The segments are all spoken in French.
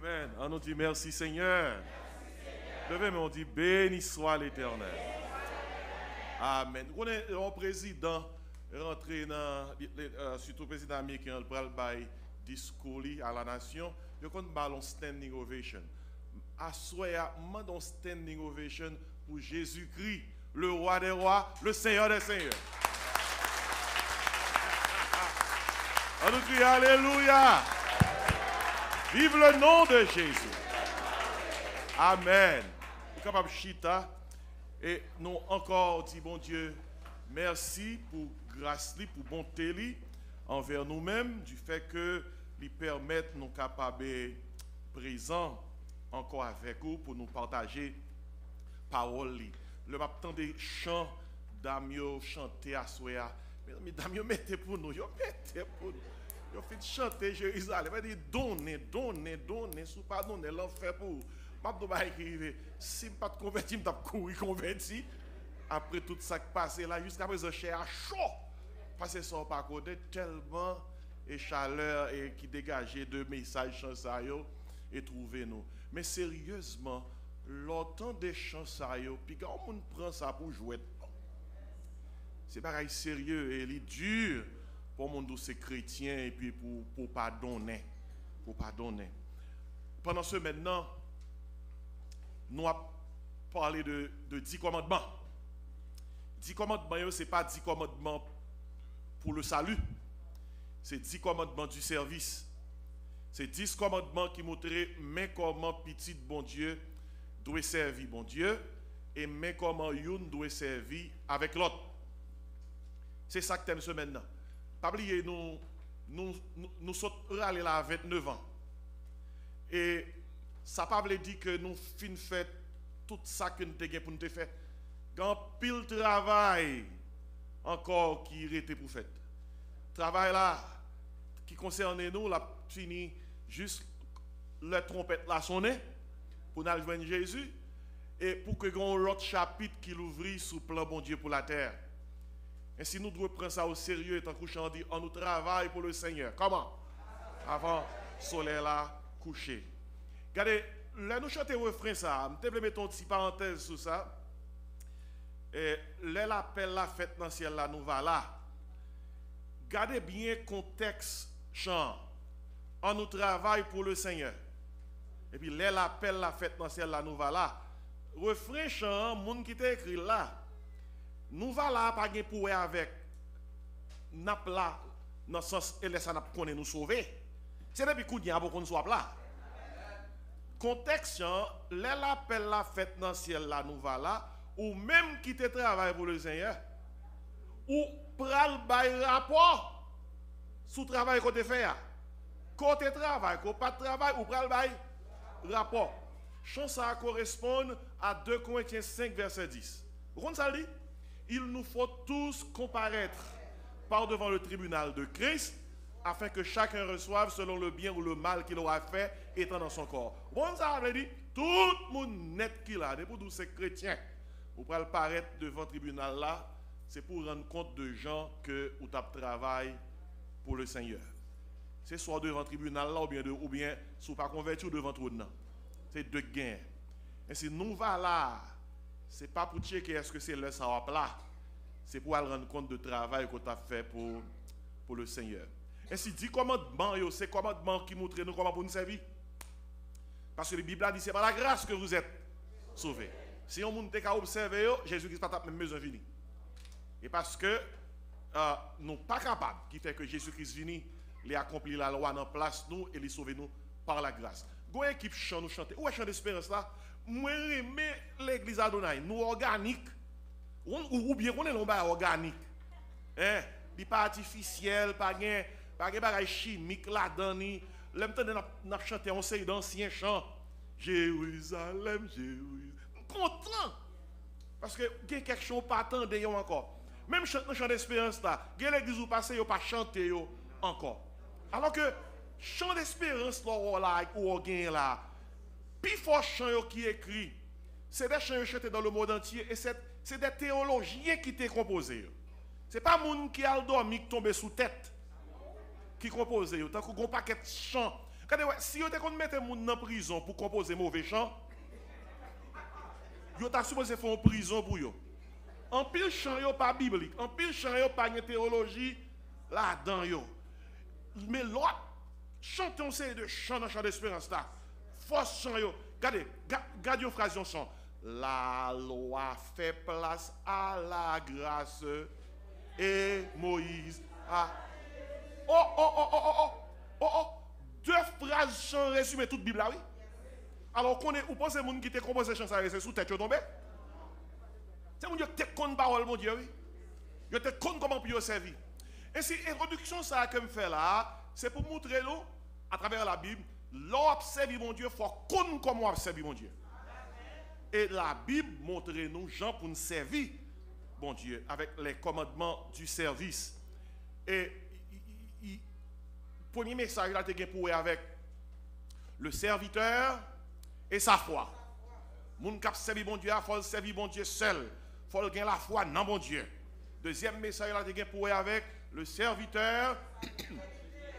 Amen. On nous dit merci Seigneur. Levez, mais on dit béni soit l'Éternel. Amen. On est un président rentré dans, surtout le président américain, pour le discours à la nation. Je compte ballon standing ovation. À souhait, demande standing ovation pour Jésus-Christ, le roi des rois, le Seigneur des seigneurs. On nous crie Alléluia. Vive le nom de Jésus. Amen. Nous sommes capables de chita et nous encore dit bon Dieu, merci pour grâce, pour bonté envers nous-mêmes, du fait que lui permettent nous capables présents encore avec vous pour nous partager parole. Le matin des chants d'Amio chanter à Soya. Mais Damien mettez pour nous, mettez pour nous. Yo fait chanter Jérusalem, il dit donner, sous pas donner l'enfer pour. M'a pas écrire si pas de converti, m'a courir converti. Après tout ça qui passé là jusqu'à présent cher chaud. Parce que ça pas côté tellement et chaleur et qui dégageait de messages chansa yo et trouver nous. Mais sérieusement, l'autant des chansa yo, puis quand on prend ça pour jouer. C'est pareil sérieux et il est dur pour mon ces chrétiens et puis pour pardonner. Pour pardonner. Pendant ce maintenant, nous avons parlé de 10 commandements. 10 commandements, ce n'est pas 10 commandements pour le salut. C'est 10 commandements du service. C'est 10 commandements qui montraient mais comment petit bon Dieu doit servir bon Dieu et mais comment une doit servir avec l'autre. C'est ça que t'aimes ce maintenant. Pas oublier, nous sommes allés là à 29 ans. Et ça pas veut dire que nous fin fait tout ça que nous avons pour nous faire. Quand pile travail encore qui était pour faire. Travail là qui concerne nous, la fini juste la trompette la sonner pour nous joindre Jésus et pour que nous l'autre chapitre qui l'ouvrit sous plan bon Dieu pour la terre. Et si nous devons prendre ça au sérieux, tant qu'on dit, on nous travaille pour le Seigneur. Comment? Avant le soleil là couché. Regardez, là nous chantons le refrain ça. Je vais mettre une petite parenthèse sur ça. Et là l'appel la fête dans le ciel là nous va là. Regardez bien le contexte chant. On nous travaille pour le Seigneur. Et puis là l'appel la fête dans le ciel là nous va là. Refrain chant, monde qui t'a écrit là. Nous va là pas gain pour avec n'a là dans sens et laisse n'a connaît nous sauver. C'est depuis coup dia pour qu'on soit là. Contexte l'appel la fête dans ciel là nous va là ou même qui te travaille pour le Seigneur ou pral bay rapport sous travail qu'on te fait. Côté travail, qu'on pas de travail ou pral bay rapport. Chant ça correspond à 2 Corinthiens 5 verset 10. Vous comprenez ça dit? Il nous faut tous comparaître par devant le tribunal de Christ afin que chacun reçoive selon le bien ou le mal qu'il aura fait étant dans son corps. Bon, ça veut dire tout le monde net qui là, pour tous ces chrétiens, vous pouvez paraître devant le tribunal là, c'est pour rendre compte de gens que vous travaillez pour le Seigneur. C'est soit devant le tribunal là ou bien si vous pas converti ou devant tout le monde. C'est deux gains. Et si nous va là, ce n'est pas pour checker est-ce que c'est le ça là. C'est pour rendre compte de travail que tu as fait pour le Seigneur. Et si 10 commandements, c'est commandements qui montrent nous comment pour nous servir. Parce que la Bible a dit c'est par la grâce que vous êtes sauvés. Si on monde a observé, Jésus-Christ n'a pas même besoin de venir. Et parce que nous ne sommes pas capables, qui fait que Jésus-Christ vient, il a accompli la loi en place nous et il sauve nous par la grâce. Go équipe chant nous chanter. Où est chant d'espérance là? Moi aimer l'église Adonai, nous organique. Ou bien qu'on est non organique. Hein? Il pas artificiel, pas gain bagage chimique là-dedans. L'aime n'a chanter on sait d'anciens chants. Jérusalem, Jérusalem. Content. Parce que il y a quelque chose pas attendre encore. Même chant d'espérance là, il y a l'église où passer yo pas chanter yo encore. Alors que chant d'espérance là ou gain là, plus fort chant qui écrit, c'est des chants chantés dans le monde entier et c'est des théologiens qui t'ont composé. Ce n'est pas moun qui a dormi qui tombe sous tête qui compose. Tant qu'on a un paquet de chants. Regardez, si vous te mettez moun dans prison pour composer mauvais chant, vous êtes supposé faire une prison pour vous. En pile chant yo pas biblique, en pile chant yo pas une théologie là-dedans yo. Mais l'autre chante on série de chant dans chant d'espérance là. Force chant yo. Regardez une phrase chant. La loi fait place à la grâce et Moïse a deux phrases chant résumé toute Bible là oui. Alors qu'on est ou pensez moun qui te composé chant ça c'est sous tête yo tombé. C'est mon Dieu te connaît parole mon Dieu oui. Yo te connaît comment pour servir. Et si introduction ça que me fait là, c'est pour montrer nous à travers la Bible, l'observer mon Dieu faut connaître comment observer mon Dieu. Et la Bible montre nous gens pour nous servir bon Dieu avec les commandements du service. Et le premier message là te pour avec le serviteur et sa foi. Moun k'ap servi bon Dieu, faut servir bon Dieu seul. Faut gagner la foi dans bon Dieu. Deuxième message là te pour avec le serviteur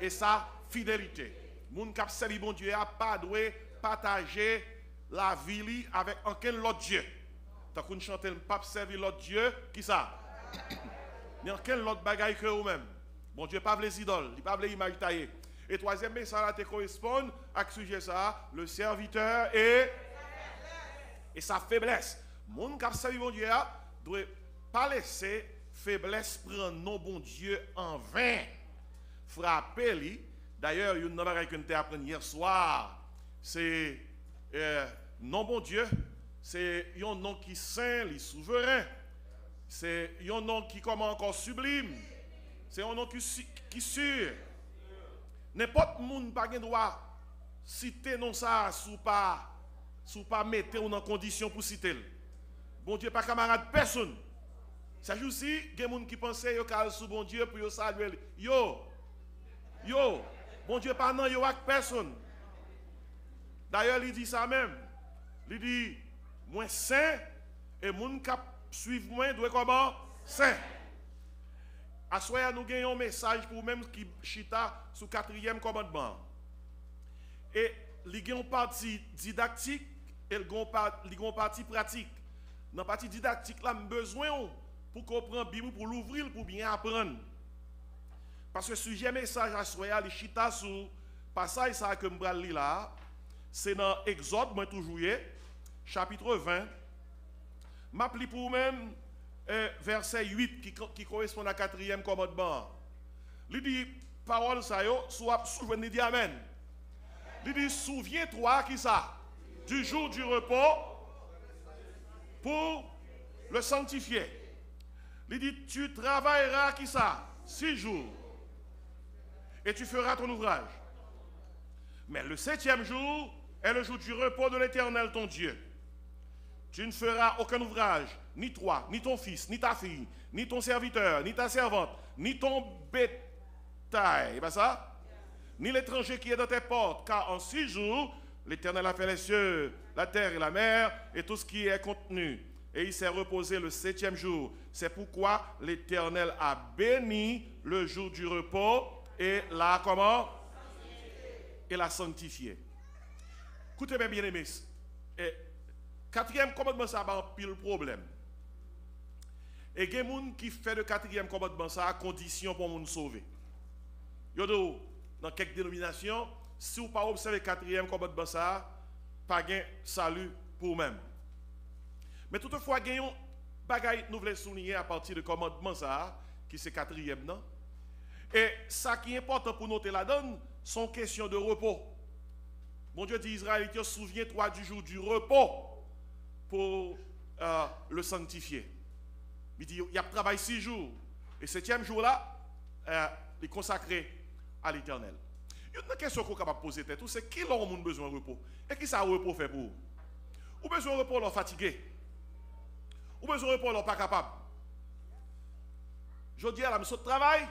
et sa fidélité. Moun k'ap servi bon Dieu a pas doué partager la vie avec aucun autre Dieu. Tant qu'on chante le pape servir l'autre Dieu, qui ça? Ni aucun autre bagaille que vous-même. Bon Dieu pas les idoles, il pas les images taillées. Et troisième message là te correspond à ce sujet ça, le serviteur et sa faiblesse. Moun k'ap servi bon Dieu doit pas laisser faiblesse prendre non bon Dieu en vain. Frapper lui. D'ailleurs, il y a une nouvelle que nous avons appris hier soir. C'est non bon Dieu, c'est un nom qui est saint, qui est souverain. C'est un nom qui comment encore sublime. C'est un nom qui est sûr. N'importe monde pas de droit citer non ça sous pas mettre en condition pour citer. Bon Dieu pas camarade personne. Ça joue aussi, il y a des gens qui pensent yo kal sous bon Dieu pour yo saluer. Yo. Bon Dieu pas non yo avec personne. D'ailleurs, il dit ça même. Il dit moi saint et moun qui suivent moi doit comment saint. À soir nous gagnons un message pour même qui chita sous quatrième commandement. Et il y a une partie didactique et il y a une partie pratique. Dans la partie didactique, là, besoin pour comprendre la Bible, pour l'ouvrir, pour bien apprendre. Parce que le sujet message à soir, il chita sous passage ça que je vais lire là, c'est dans Exode, moi toujours, chapitre 20. Je pour vous-même verset 8 qui correspond à 4e commandement. Il dit, parole ça yo, soit souvenez, il dit Amen. Il dit, souviens-toi qui ça, du jour du repos pour le sanctifier. Il dit, tu travailleras qui ça, 6 jours, et tu feras ton ouvrage. Mais le 7e jour est le jour du repos de l'Éternel ton Dieu. Tu ne feras aucun ouvrage, ni toi, ni ton fils, ni ta fille, ni ton serviteur, ni ta servante, ni ton bétail, pas ça? Ni l'étranger qui est dans tes portes, car en 6 jours, l'Éternel a fait les cieux, la terre et la mer, et tout ce qui est contenu. Et il s'est reposé le 7e jour. C'est pourquoi l'Éternel a béni le jour du repos et l'a comment? Et l'a sanctifié. Écoutez bien aimés, 4e commandement ça a un pile problème. Et il y a des gens qui font le 4e commandement ça à condition pour nous sauver. Dans quelques dénominations, si vous ne pas observer le 4e commandement ça, pas de salut pour vous-même. Mais toutefois, il y a un bagage nous voulons souligner à partir du commandement ça, qui c'est 4e non. Et ça qui est important pour noter là-dedans, sont questions de repos. Bon Dieu dit Israël, souviens-toi du jour du repos pour le sanctifier. Il dit, il y a travaillé 6 jours. Et 7e jour là, il est consacré à l'Éternel. Il y a une question qu'on est capable de poser, c'est qui a besoin de repos? Et qui ça repos fait pour vous? Ou besoin de repos, leur fatigué? Ou besoin de repos, leur pas capable? Je dis à la mission de travail,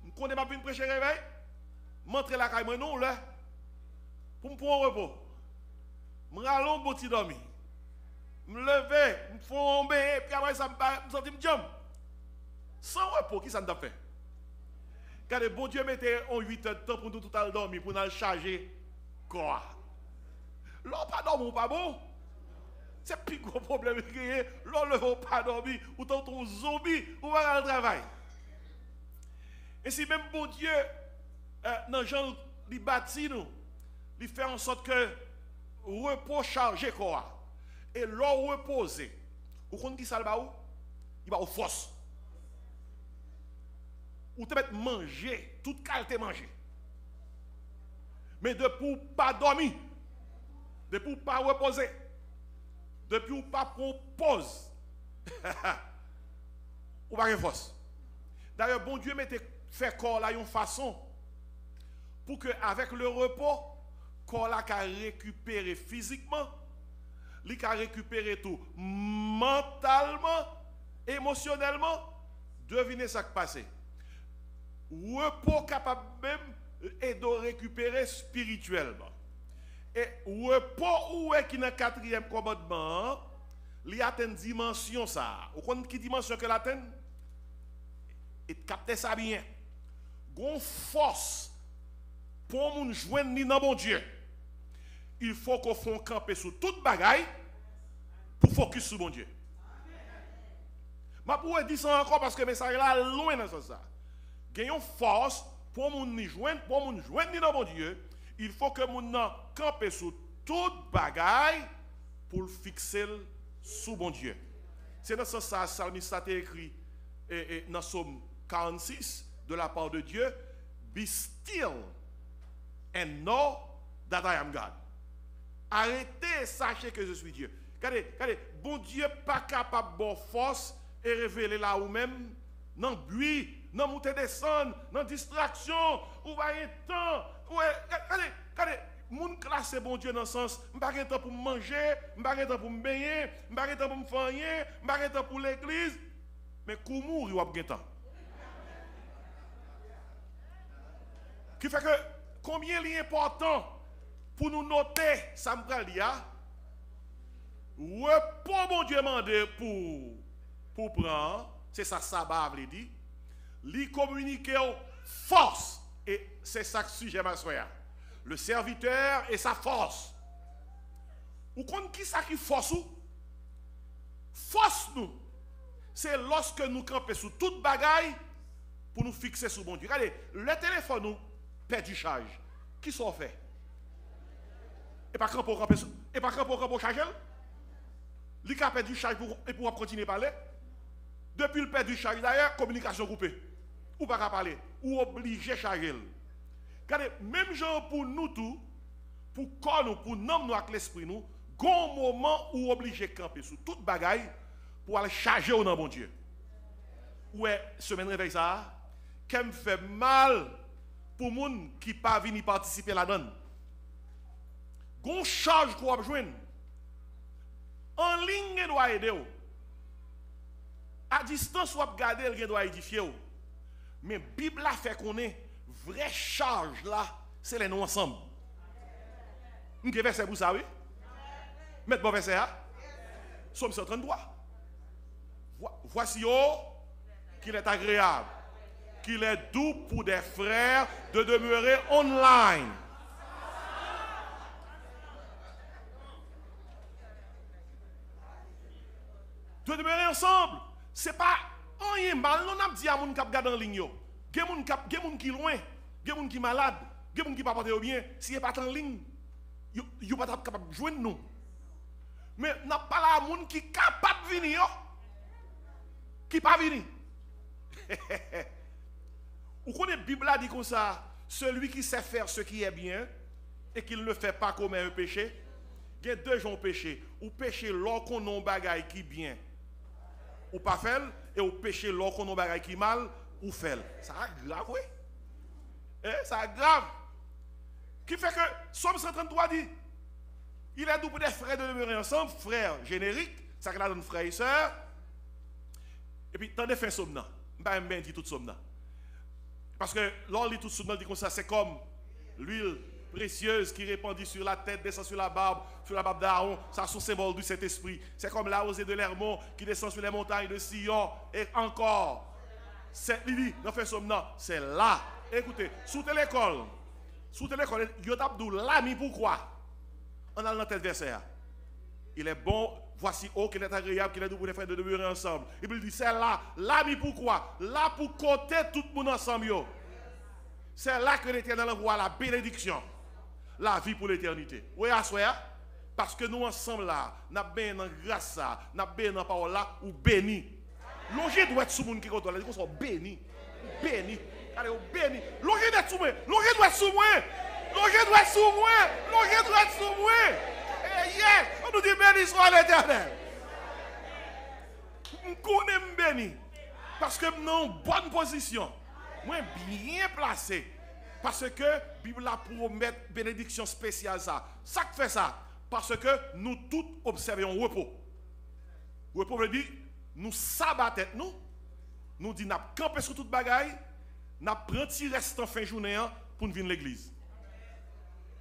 je connais ma vie prêcher réveil, m'entrer la caille, non, là, pour me prendre un repos. Je me rallonge un petit dormi. Je me lever, je me fais un bain, puis après ça me sens me jam. Sans repos, qui ça nous fait? Car le bon Dieu mettait en 8 heures de temps pour nous tout à dormir, pour nous charger quoi. L'on pas dormi ou pas bon. C'est plus gros problème que l'on ne veut pas dormir ou ton zombie ou va au travail. Et si même bon Dieu, dans Jean, il bâtit nous, il fait en sorte que repos chargé quoi. Et l'on reposer. Vous comprenez qui ça le baou? Il va au force. Ou te mettre manger, toute qualité manger. Mais depuis pas dormir, depuis pas reposer, depuis pas prendre pause, ou pas de force. D'ailleurs, bon Dieu mettait fait corps là une façon pour que avec le repos, corps là qu'a récupérer physiquement, il qu'a récupérer tout mentalement, émotionnellement. Devinez ce qui passe. Repos capable même et de récupérer spirituellement. Et repos où est qui dans le 4e commandement, il atteint une dimension ça. Vous connaissez qui dimension que l'atteint? Et captez ça bien. Gon force pour nous joindre dans bon Dieu. Il faut qu'on fasse camper sur toute bagaille pour focus sur bon Dieu. Je pourrais dire ça encore parce que le message là loin dans ça. Gagnons force pour nous joindre, dans bon Dieu. Il faut que nous camper sur toute bagaille pour le fixer sous bon Dieu. C'est dans ce sens que le psalmiste a écrit dans Psaume 46 de la part de Dieu, be still and know that I am God. Arrêtez, sachez que je suis Dieu. Regardez, bon Dieu pas capable de force et révéler là ou même dans le bruit, dans monter descendre, dans distraction, ou pas un temps. Regardez, mon classe bon Dieu dans le sens, je n'ai pas de temps pour manger, je n'ai pas de temps pour me baigner, je n'ai pas de temps pour me faire rien, je n'ai pas de temps pour l'église. Mais comment il y a de temps? Qui fait que combien il est important pour nous noter, ça me prend là, repos bon Dieu demandé pour prendre, c'est ça sabbat veut dire, lui communiquer force, et c'est ça que sujet ma soeur. Le serviteur et sa force. Vous connaissez qui ça qui force ou? Force nous. C'est lorsque nous campons sur toute bagaille pour nous fixer sur bon Dieu. Regardez, le téléphone nous perd du charge. Qui s'en fait? Et pas quand pour camper et pas quand pour charger? Il a perdu du charge et pour continuer à parler. Depuis le perd du charge d'ailleurs, communication coupée. Ou pas qu'à parler, ou obligé à charger. Regardez, même genre pour nous tous, pour corps nous, pour nous avec l'esprit nous, il y a un moment où obligé de camper sur toute bagaille pour aller charger au nom bon Dieu. Ouais, semaine réveil ça, qui me fait mal pour les gens qui ne pas venir participer là-dedans. Il y a une charge qu'on va joindre. En ligne, il doit aider. À distance, on va garder, il doit édifier. Mais la Bible a fait qu'on est vraie charge là, c'est les nous ensemble. Vous avez verset pour ça, oui? Mettez bon verset là. Somme 133. Voici qu'il est agréable, qu'il est doux pour des frères de demeurer online. De demeurer ensemble. Ce n'est pas rien mal. On a dit à mon cap garder en ligne. Il y a des gens qui sont loin, il y a des gens qui sont malades, il y a des gens qui ne sont pas bien. S'il n'est pas en ligne, ils ne sont pas capables de joindre nous. Mais nous n'avons pas là des gens qui sont capables de venir. Qui ne sont pas venir. Vous connaissez la Bible dit comme ça, celui qui sait faire ce qui est bien et qui ne le fait pas commet un péché. Il y a deux gens péché. Ou péché lorsqu'on a un bagage qui est bien, ou pas fait, et ou péché lorsqu'on a un bagage qui est mal, ou fait. Ça a grave, oui. Ça a grave. Qui fait que Somme 133 dit, il est doux pour des frères de demeurer ensemble, frères génériques, ça que là donne frères et sœurs. Et puis, tant de fin somme là. Je ne vais pas dire tout somme là. Parce que l'on lit tout somme là, dit comme ça, c'est comme l'huile précieuse qui répandit sur la tête, descend sur la barbe d'Aaron, ça sont symbole du Saint-Esprit. C'est comme la rosée de l'Hermon qui descend sur les montagnes de Sion, et encore. C'est Lili, dans fait somme là, c'est là. Écoutez, sous l'école, Sous téléphone, yo t'a dit l'ami pourquoi? On a dans tel verset. Il est bon, voici oh qu'il est agréable, qu'il est doux pour les frères de demeurer ensemble. Et puis il dit c'est là, l'ami pourquoi? Là pour compter tout le monde ensemble yo. C'est là que l'Éternel envoie la bénédiction, la vie pour l'éternité. Oui, à soi, parce que nous ensemble là, nous avons bien dans grâce ça, nous avons bien dans parole là, ou béni. L'objet doit être sous monde qui compte, là, qu'on soit béni, béni. Allez, béni. L'objet doit être sous moi, l'objet doit être sous moi, l'objet doit être sous moi, l'objet doit être sous moi. Et yeah, on nous dit béni soit l'Éternel. Nous connaissons béni, parce que nous avons une bonne position. Moi, bien placé. Parce que la Bible a promet bénédiction spéciale ça. Ça fait ça. Parce que nous tous observons un repos. Repos veut dire, nous sabatons nous. Nous disons, nous campons sur toute bagaille. Nous prenons un petit restant fin journée pour nous venir à l'église.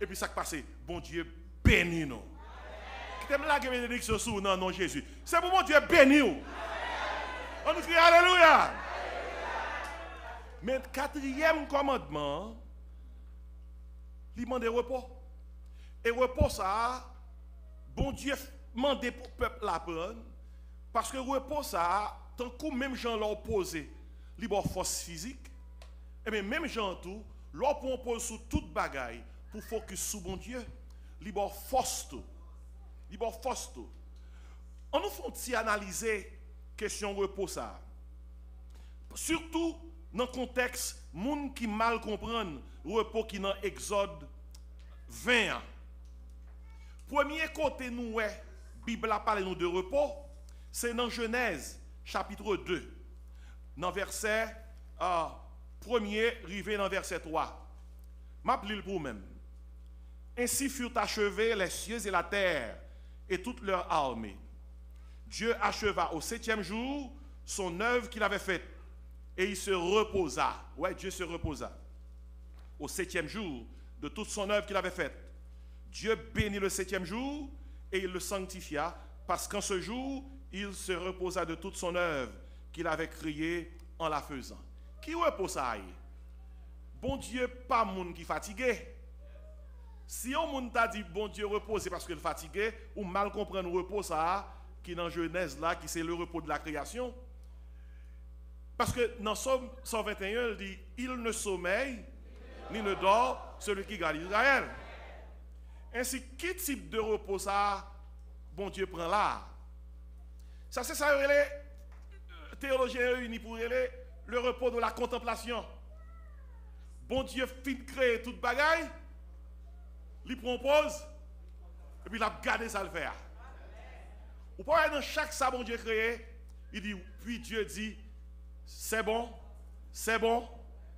Et puis ça qui passe, bon Dieu bénis nous. Qui t'aime la bénédiction sur nous, non Jésus. C'est pour mon Dieu bénis nous. On nous crie Alléluia. Mais le quatrième commandement, il demande repos. Et repos, ça, bon Dieu demande pour le peuple la prendre. Parce que repos, ça, tant que même gens l'ont posé, il y a force physique. Et bien, même gens tout, l'on pose sur toute bagaille pour focus sur bon Dieu. Il y a force tout. Il y a force tout. On nous fait analyser la question repos, ça. Surtout, dans le contexte, les gens qui mal comprennent le repos qui est dans Exode 20. Premier côté, nous, la Bible a parlé nous de repos, c'est dans Genèse, chapitre 2, dans verset 1er, rivé dans verset 3. M'appelez pour vous-même. Ainsi furent achevés les cieux et la terre et toute leur armée. Dieu acheva au 7e jour son œuvre qu'il avait faite. Et il se reposa. Ouais, Dieu se reposa. Au 7e jour de toute son œuvre qu'il avait faite. Dieu bénit le 7e jour et il le sanctifia parce qu'en ce jour, il se reposa de toute son œuvre qu'il avait créée en la faisant. Qui reposa? Bon Dieu, pas monde qui fatigué. Si on monde t'a dit bon Dieu repose, c'est parce qu'il est fatigué, ou mal comprendre le repos ça, qui est dans Genèse là, qui c'est le repos de la création. Parce que dans Somme 121, il dit, il ne sommeille, ni ne dort, celui qui garde Israël. Ainsi, quel type de repos ça, bon Dieu prend là? Ça, c'est ça, les théologiens réunis pour le repos de la contemplation. Bon Dieu fin de créer toute bagaille, il propose, et puis il a gardé ça le faire. Ou pas dans chaque ça, bon Dieu créé, il dit, puis Dieu dit, c'est bon, c'est bon,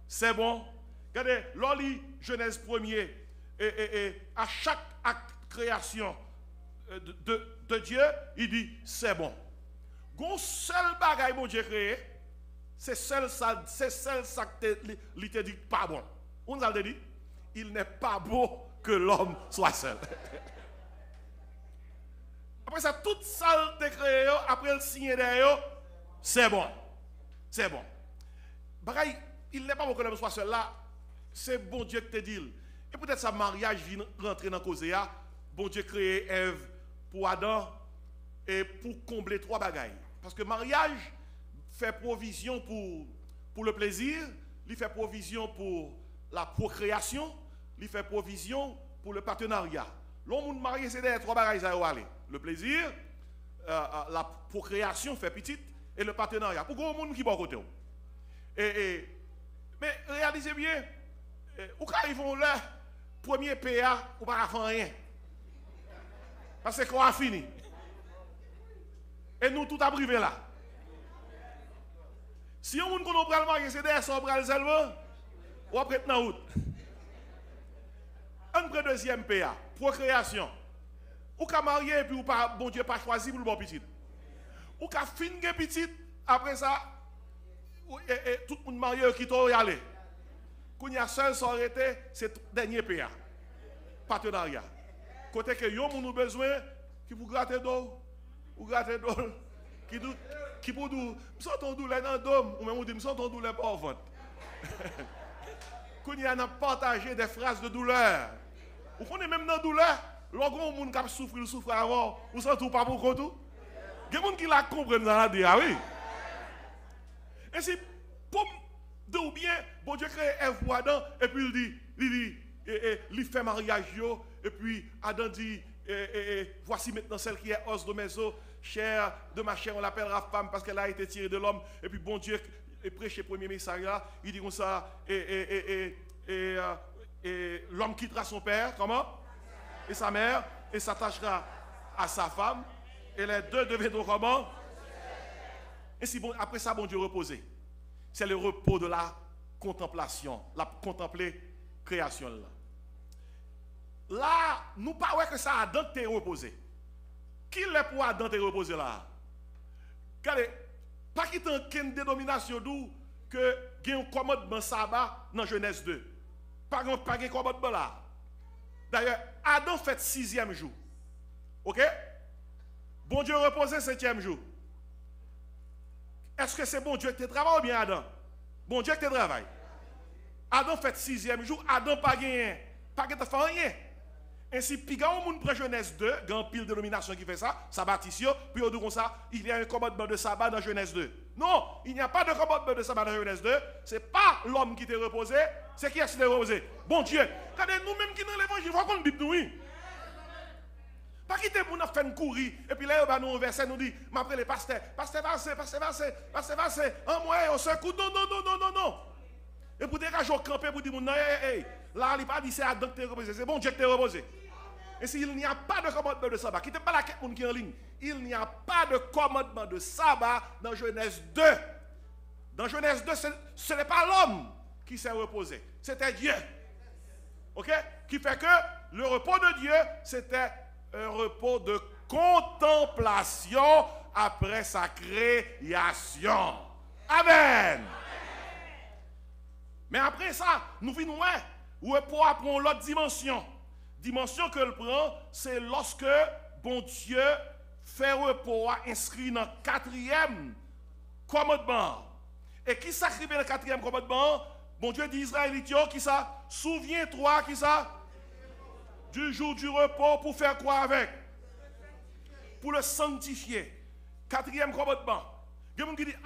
c'est bon. Regardez, l'on lit Genèse 1er, et à chaque acte de création de Dieu, il dit c'est bon. Gon seul bagaille bon Dieu créé, c'est seul ça que il te dit pas bon. On a dit, il n'est pas beau que l'homme soit seul. Après ça, toute ça te créé, après le signe derrière, c'est bon. C'est bon. Bagaille, il n'est pas bon que l'homme soit seul là. C'est bon Dieu qui te dit. Et peut-être ça mariage vient rentrer dans la cause. Bon Dieu crée Ève pour Adam et pour combler trois bagailles. Parce que mariage fait provision pour le plaisir, il fait provision pour la procréation, il fait provision pour le partenariat. L'homme marié, c'est des trois bagailles à aller. Le plaisir, la procréation fait petite et le partenariat. Pour gros monde qui va côté. Mais réalisez bien, ou quand ils vont là, premier PA, ou pas faire rien. Parce qu'on a fini. Et nous tout a privé là. Si on ne comprend pas le mariage, c'est des gens qui ont seulement, ou après dans août. Un deuxième PA, procréation. Ou qu'à marier et puis ou pas, bon Dieu pas choisi pour le bon petit. Ou qu'à finir petit, après ça, tout le monde marié qui doit y aller. Quand il y a seul ça aurait été, c'est le dernier PA. Partenariat. Côté que yon moun besoin, qui vous gratter d'eau, ou gratter d'eau, qui pour nous, nous sentons douleur dans le dôme, ou même nous disons, nous sentons douleur pas au ventre. qu'on y a partagé des phrases de douleur. Vous connaissez même dans la douleur, lorsqu'on a un monde qui souffre avant, vous sentez pas pour tout. Il y a des gens qui la comprennent dans la ah oui. Et c'est pour ou bien, bon Dieu crée Ève pour Adam, et puis il fait mariage, et puis Adam dit, voici maintenant celle qui est os de mes os, chair de ma chair, on l'appellera femme parce qu'elle a été tirée de l'homme, et puis bon Dieu prêche le premier message là, il dit comme ça, l'homme quittera son père, comment? Et sa mère, et s'attachera à sa femme, et les deux deviendront comment? Et si bon, après ça, bon Dieu reposait. C'est le repos de la contemplation, la contempler création là. Là, nous ne parlons pas que ça Adam t'est reposé. Qui est pour Adam t'est reposé là? Regardez, pas qu'il y ait une dénomination d'où que il y a un commandement sabbat dans Genèse 2. Pas un commandement là. D'ailleurs, Adam fait 6e jour. Ok? Bon Dieu reposé 7e jour. Est-ce que c'est bon Dieu qui te travaille ou bien Adam? Bon Dieu qui te travaille. Adam fait 6e jour, Adam pas gagné, pas de faire rien. Ainsi, puis quand on prend Genèse 2, il y a une pile de dénomination qui fait ça, sabbatisio, puis on dit comme ça, il y a un commandement de sabbat dans Genèse 2. Non, il n'y a pas de commandement de sabbat dans Genèse 2, ce n'est pas l'homme qui t'est reposé, c'est qui est reposé? Bon Dieu. Regardez, nous-mêmes qui dans l'évangile, il faut qu'on Bible nous, oui. Pas quitter pour nous faire courir, et puis là, nous, un verset nous dit, m'appelle le pasteur, pasteur, en moi, on se coude, non. Et pour dégager au campé, pour dire, non, là, il n'a pas dit c'est Adam qui t'est reposé, c'est bon Dieu qui t'est reposé. Et s'il n'y a pas de commandement de sabbat, quittez pas la quête qui est en ligne, il n'y a pas de commandement de sabbat dans Genèse 2. Dans Genèse 2, ce n'est pas l'homme qui s'est reposé, c'était Dieu. Ok? Qui fait que le repos de Dieu, c'était un repos de contemplation après sa création. Amen. Mais après ça, nous venons repos prend l'autre dimension. Dimension que le prend, c'est lorsque bon Dieu fait repos inscrit dans le 4e commandement. Et qui s'écrit dans le 4e commandement? Bon Dieu dit Israélite, qui ça? Souviens-toi, qui ça? Du jour du repos pour faire quoi avec? Pour le sanctifier. 4e commandement. Il y a des gens qui disent,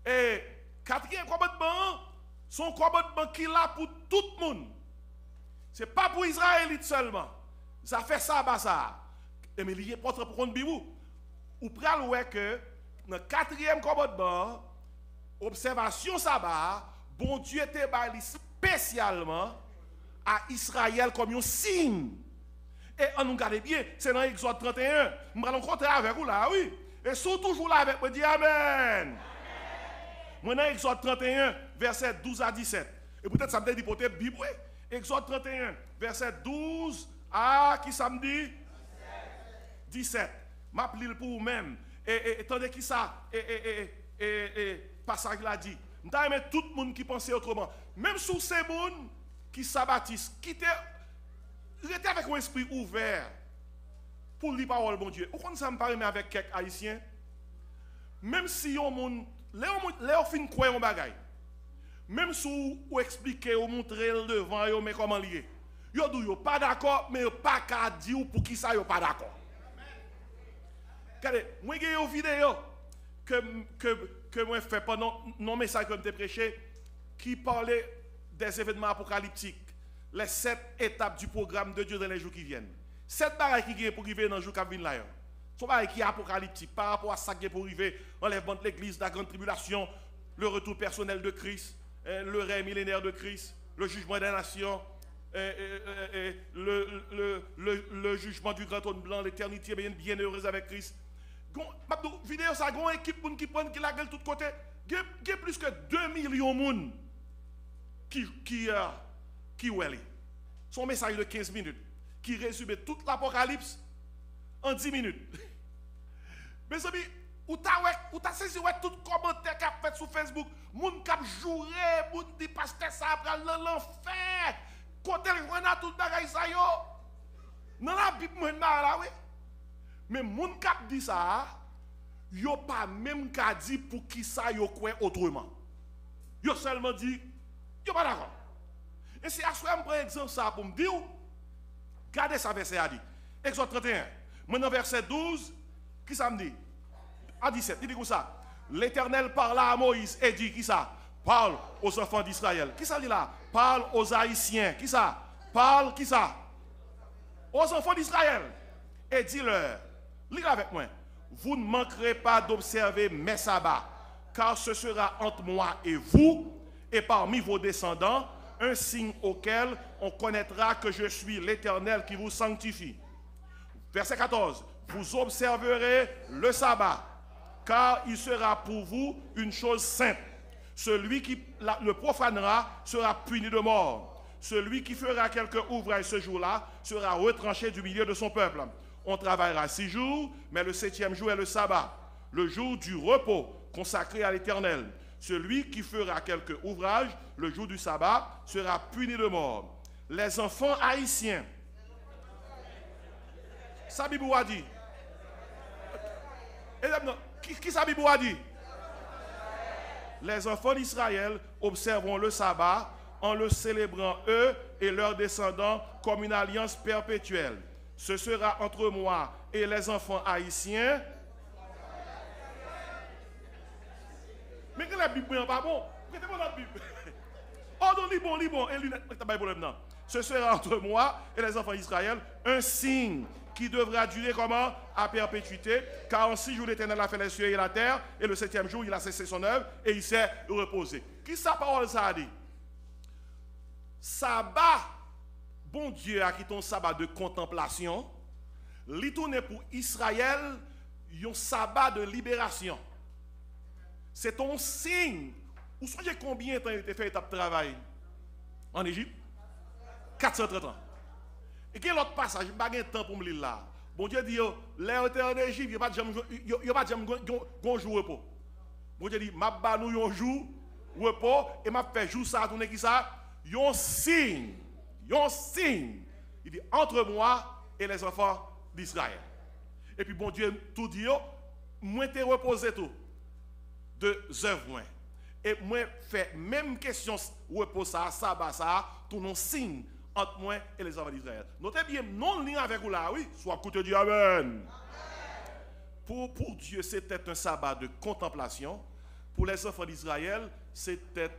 et 4e commandement, son commandement qu'il a pour tout le monde. Ce n'est pas pour Israélite seulement. Ça fait ça, ça. Et mais il y a pas pour compte bibou. Ou pral que dans le 4e commandement, observation sabbat, bon Dieu était bali spécialement à Israël comme un signe. Et on nous regarde bien, c'est dans Exode 31. Nous allons rencontrer avec vous là, oui. Et surtout toujours là avec moi, dis Amen. Moi dans Exode 31, verset 12 à 17. Et peut-être ça me dit peut-être Bible. Exode 31, verset 12 à qui ça me dit 17. M'appelle pour vous-même. Et attendez qui ça passage l'a dit. Nous avons tout le monde qui pensait autrement. Même sous ces gens qui s'abattissent, qui étaient avec un esprit ouvert pour lire la parole de bon Dieu. Pourquoi ça me parle avec quelques Haïtiens? Même si on monde, les fin quoi on bagaille. Même si on expliquer, on montrer le devant, mais comment lier. Yo dit yo pas d'accord, mais yo pas qu'à dire pour qui ça yo pas d'accord. Regardez, moi j'ai une vidéo que moi fait pendant non message que je prêché qui parlait des événements apocalyptiques, les 7 étapes du programme de Dieu dans les jours qui viennent. 7 bagages qui viennent pour arriver dans le jour qui vient là. Ce sont bagages qui sont apocalyptiques par rapport à ça qui est pour arriver, enlèvement de l'église, la grande tribulation, le retour personnel de Christ, le règne millénaire de Christ, le jugement des nations, le jugement du grand trône blanc, l'éternité bien heureuse avec Christ. Vidéo ça, une équipe qui prend qui la gueule de tous côtés. Il y a plus que 2 millions de monde qui ouèlent. Son message de 15 minutes qui résume toute l'Apocalypse en 10 minutes. Mes amis, ou t'as saisi tout commentaire qui a fait sur Facebook, moun qui a joué, moun dit pasteur ça après l'enfer. Côté le a tout bagay ça yo. Dans la Bible moi là oui. Mais moun qui a dit ça, yo pas même qu'a dit pour qui ça yo croit autrement. Yo seulement dit yo pas d'accord. Et si je prends un exemple ça pour me dire, regardez ça verset a dit. Exode 31. Maintenant verset 12, qui ça me dit? À 17, il dit comme ça. L'Éternel parla à Moïse et dit, qui ça? Parle aux enfants d'Israël. Qui ça dit là? Parle aux Haïtiens. Qui ça? Parle, qui ça? Aux enfants d'Israël. Et dis-leur, lisez avec moi, vous ne manquerez pas d'observer mes sabbats, car ce sera entre moi et vous, et parmi vos descendants, un signe auquel on connaîtra que je suis l'Éternel qui vous sanctifie. Verset 14, vous observerez le sabbat, car il sera pour vous une chose sainte. Celui qui le profanera sera puni de mort. Celui qui fera quelque ouvrage ce jour-là sera retranché du milieu de son peuple. On travaillera 6 jours, mais le 7e jour est le sabbat, le jour du repos consacré à l'Éternel. Celui qui fera quelque ouvrage le jour du sabbat sera puni de mort. Les enfants haïtiens, ça Bible a dit. Qui ça Bible a dit? Les enfants d'Israël observeront le sabbat en le célébrant eux et leurs descendants comme une alliance perpétuelle. Ce sera entre moi et les enfants haïtiens. Mais que la Bible n'est pas bon. Mettez-moi notre Bible. Oh non, lis bon. Et ce sera entre moi et les enfants d'Israël un signe qui devra durer comment? À perpétuité. Car en 6 jours l'Éternel a fait les cieux et la terre. Et le 7e jour, il a cessé son œuvre et il s'est reposé. Qui sa parole ça a dit? Sabbat, bon Dieu a quitté un sabbat de contemplation. Il tourne pour Israël un sabbat de libération. C'est un signe. Vous savez combien de temps il a fait étape de travail en Égypte? 430 ans. Et quel autre passage? Je n'ai pas de temps pour me lire là. Bon Dieu dit, les étaient en Égypte, il n'y a pas de jour repos. Bon Dieu dit, je vais nous un jour repos et je vais jour ça, tourner qui ça? Un signe. Il dit, entre moi et les enfants d'Israël. Et puis bon Dieu tout dit, moi t'ai reposé tout. 2 œuvres. Et moi fais même question repos ça, sabbat ça, tout nos signes entre moi et les enfants d'Israël. Notez bien, non lien avec vous là, oui, soit écoutez Dieu, amen. Pour Dieu, c'était un sabbat de contemplation. Pour les enfants d'Israël, c'était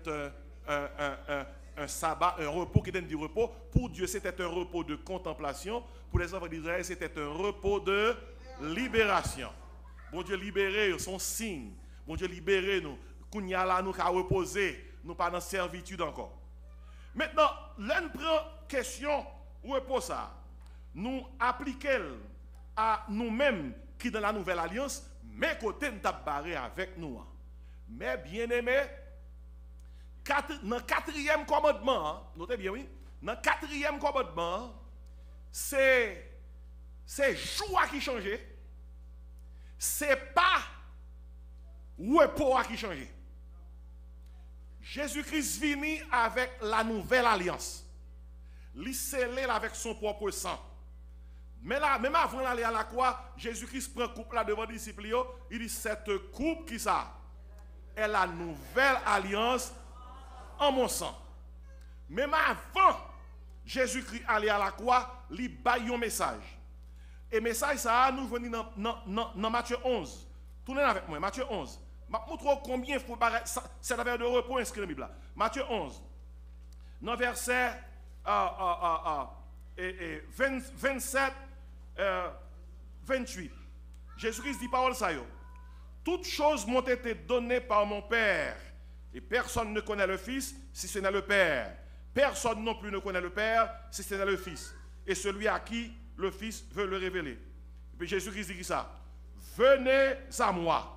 un sabbat, un repos qui donne du repos. Pour Dieu, c'était un repos de contemplation. Pour les enfants d'Israël, c'était un repos de libération. Bon Dieu libéré, son signe. Bon Dieu libéré nous. Kounya là, nous qu'à reposer, nous pas dans servitude encore. Maintenant, l'un prend question repos ça. Nous appliquons à nous-mêmes qui dans la nouvelle alliance, mais côté nous t'a barré avec nous. Mais bien aimé, dans le 4e commandement, notez bien oui, dans le 4e commandement, c'est joie qui change, c'est pas repos qui change. Jésus-Christ vient avec la nouvelle alliance. Il scellé avec son propre sang. Mais là, même avant d'aller à la croix, Jésus-Christ prend coupe là devant les disciples. Il dit, cette coupe qui ça est la nouvelle alliance en mon sang. Même avant Jésus-Christ aller à la croix, il baille un message. Et message ça, nous venons dans Matthieu 11. Tournez avec moi, Matthieu 11. Je vais vous montrer combien il faut cette affaire de repos inscrit dans la Bible. Matthieu 11. Dans verset 27, 28. Jésus-Christ dit parole ça. Toutes choses m'ont été données par mon Père. Et personne ne connaît le Fils si ce n'est le Père. Personne non plus ne connaît le Père si ce n'est le Fils. Et celui à qui le Fils veut le révéler. Et puis Jésus-Christ dit ça. Venez à moi,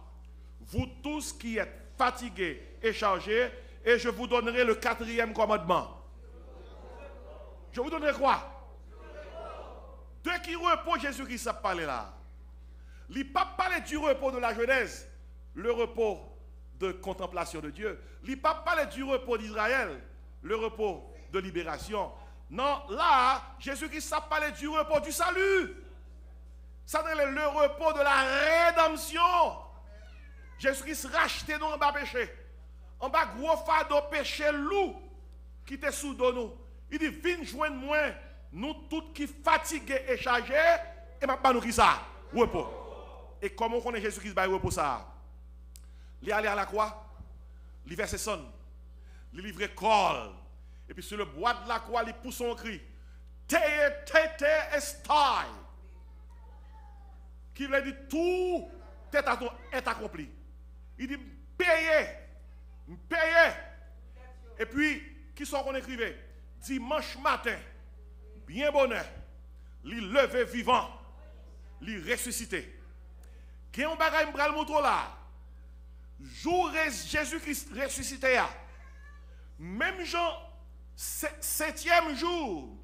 vous tous qui êtes fatigués et chargés, et je vous donnerai le 4e commandement. Je vous donnerai quoi? De qui repos Jésus-Christ a parlé là? Il n'a pas parlé du repos de la Genèse, le repos de contemplation de Dieu. Il n'a pas parlé du repos d'Israël, le repos de libération. Non, là, Jésus-Christ a parlé du repos du salut. Ça c'est le repos de la rédemption. Jésus-Christ racheté nous en bas péché. En bas gros fardeau péché loup qui était sous nous. Il dit, viens joindre moi, nous tous qui fatigués et chargés, et maintenant nous qui ça? Repos. Et comment on connaît Jésus-Christ par repos ça? Il est allé à la croix, il verse son, il livre col, et puis sur le bois de la croix, il pousse son cri. Tete estai. Qui veut dire tout est accompli. Il dit payer. Et puis, qui sont qu'on écrivait? Dimanche matin, bien bonheur, il levé vivant, il ressuscité. Qui on bagaille m'bral moto là? Jour Jésus-Christ ressuscité là. Même Jean, 7e jour,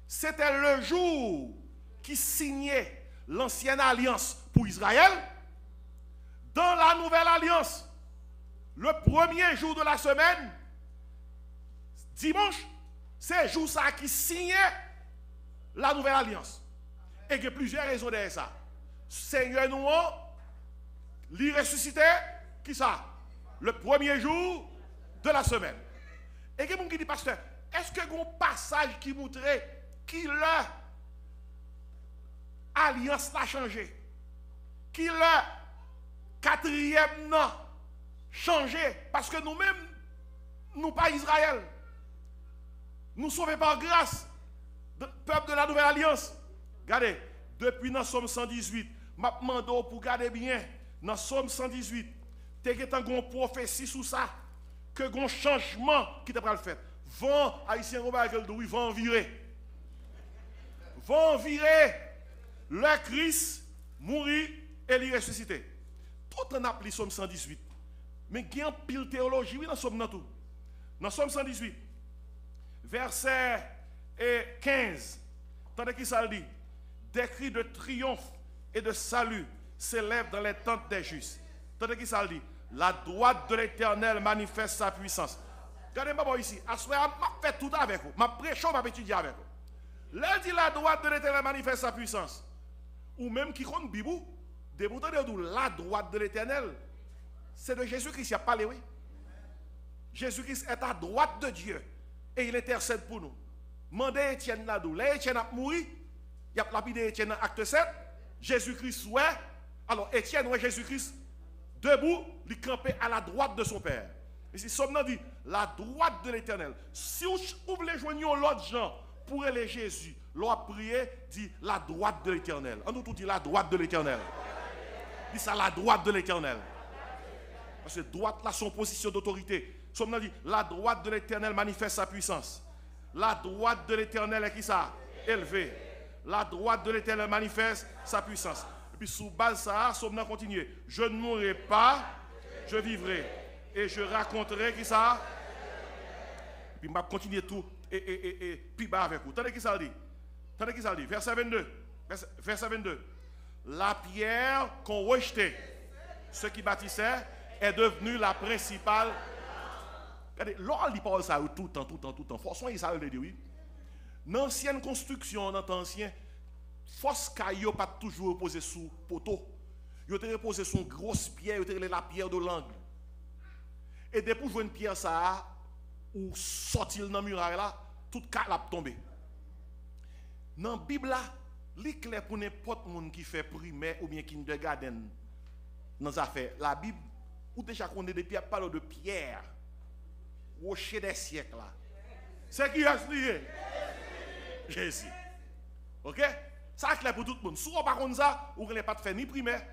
c'était le jour qui signait l'ancienne alliance pour Israël. Dans la nouvelle alliance, le premier jour de la semaine, dimanche, c'est le jour ça qui signait la nouvelle alliance. Et il y a plusieurs raisons derrière ça. Seigneur nous, l'y ressuscité, qui ça? Le premier jour de la semaine. Et il y a quelqu'un qui dit, pasteur, est-ce que il y a un passage qui montrait qui l'alliance a changé? Qui le quatrième n'a changé? Parce que nous-mêmes, nous pas Israël. Nous sauvés par grâce, peuple de la nouvelle alliance. Regardez, depuis dans Somme 118, je demande pour garder bien, dans Somme 118, tu as une prophétie sur ça, que un changement qui t'a pas le fait. Vent, haïtien, vont virer. Vont virer le Christ mourir et il ressuscité. Tout en appelé Somme 118. Mais il y a une pile théologie, oui, dans Somme tout. Dans Somme 118, verset 15, tandis qu'il ça dit, des cris de triomphe et de salut s'élèvent dans les tentes des justes. Tandis qu'il ça dit, la droite de l'Éternel manifeste sa puissance. Regardez-moi ici, à ce moment, je fais tout avec vous. Je prêche, je vais étudier avec vous. Là, dit la droite de l'Éternel manifeste sa puissance. Ou même qui compte Bibou, déboutant de la droite de l'Éternel, c'est de Jésus-Christ qui a parlé, oui. Jésus-Christ est à droite de Dieu et il intercède pour nous. Mandez Étienne là-dedans. Là, Étienne a mouru, il a lapidé Étienne dans acte 7. Jésus-Christ, ouais. Alors, Étienne, ouais, Jésus-Christ, debout, il campait à la droite de son Père. Et si Somme dit, la droite de l'Éternel. Si vous voulez joindre l'autre gens pour aller Jésus, l'on a prié, dit la droite de l'Éternel. On nous tout dit la droite de l'Éternel. Dit ça, la droite de l'Éternel. Parce que droite là, son position d'autorité. Somme dit, la droite de l'Éternel manifeste sa puissance. La droite de l'Éternel est qui ça? Élevée. La droite de l'Éternel manifeste sa puissance. Et puis sous base ça, Somme continue. Je ne mourrai pas, je vivrai. Et je raconterai qui ça? Et puis je vais continuer tout et puis bas avec vous. Tendez qui ça dit? Tendez qui ça dit? Verset 22. Verset 22. La pierre qu'on rejetait, ceux qui bâtissaient, est devenue la principale. Regardez, l'on lit pas ça tout le temps. Forcément, il s'arrête de dire oui. Dans l'ancienne construction, dans l'ancien, force caillou pas toujours reposé sous poteau. Il était reposé sur une grosse pierre, il était la pierre de l'angle. Et depuis que jouer une pierre ça ou sortir dans le muraille là, tout cas l'a tombé. Dans la Bible là, l'éclair pour n'importe monde qui fait primaire ou bien kindergarten dans les affaires. La Bible ou déjà connaît des pierres, parle de pierre. Rocher des siècles là. C'est qui a expliqué? Jésus. OK? Ça clair pour tout le monde. Si on pas comme ça, vous n'allez pas faire ni primaire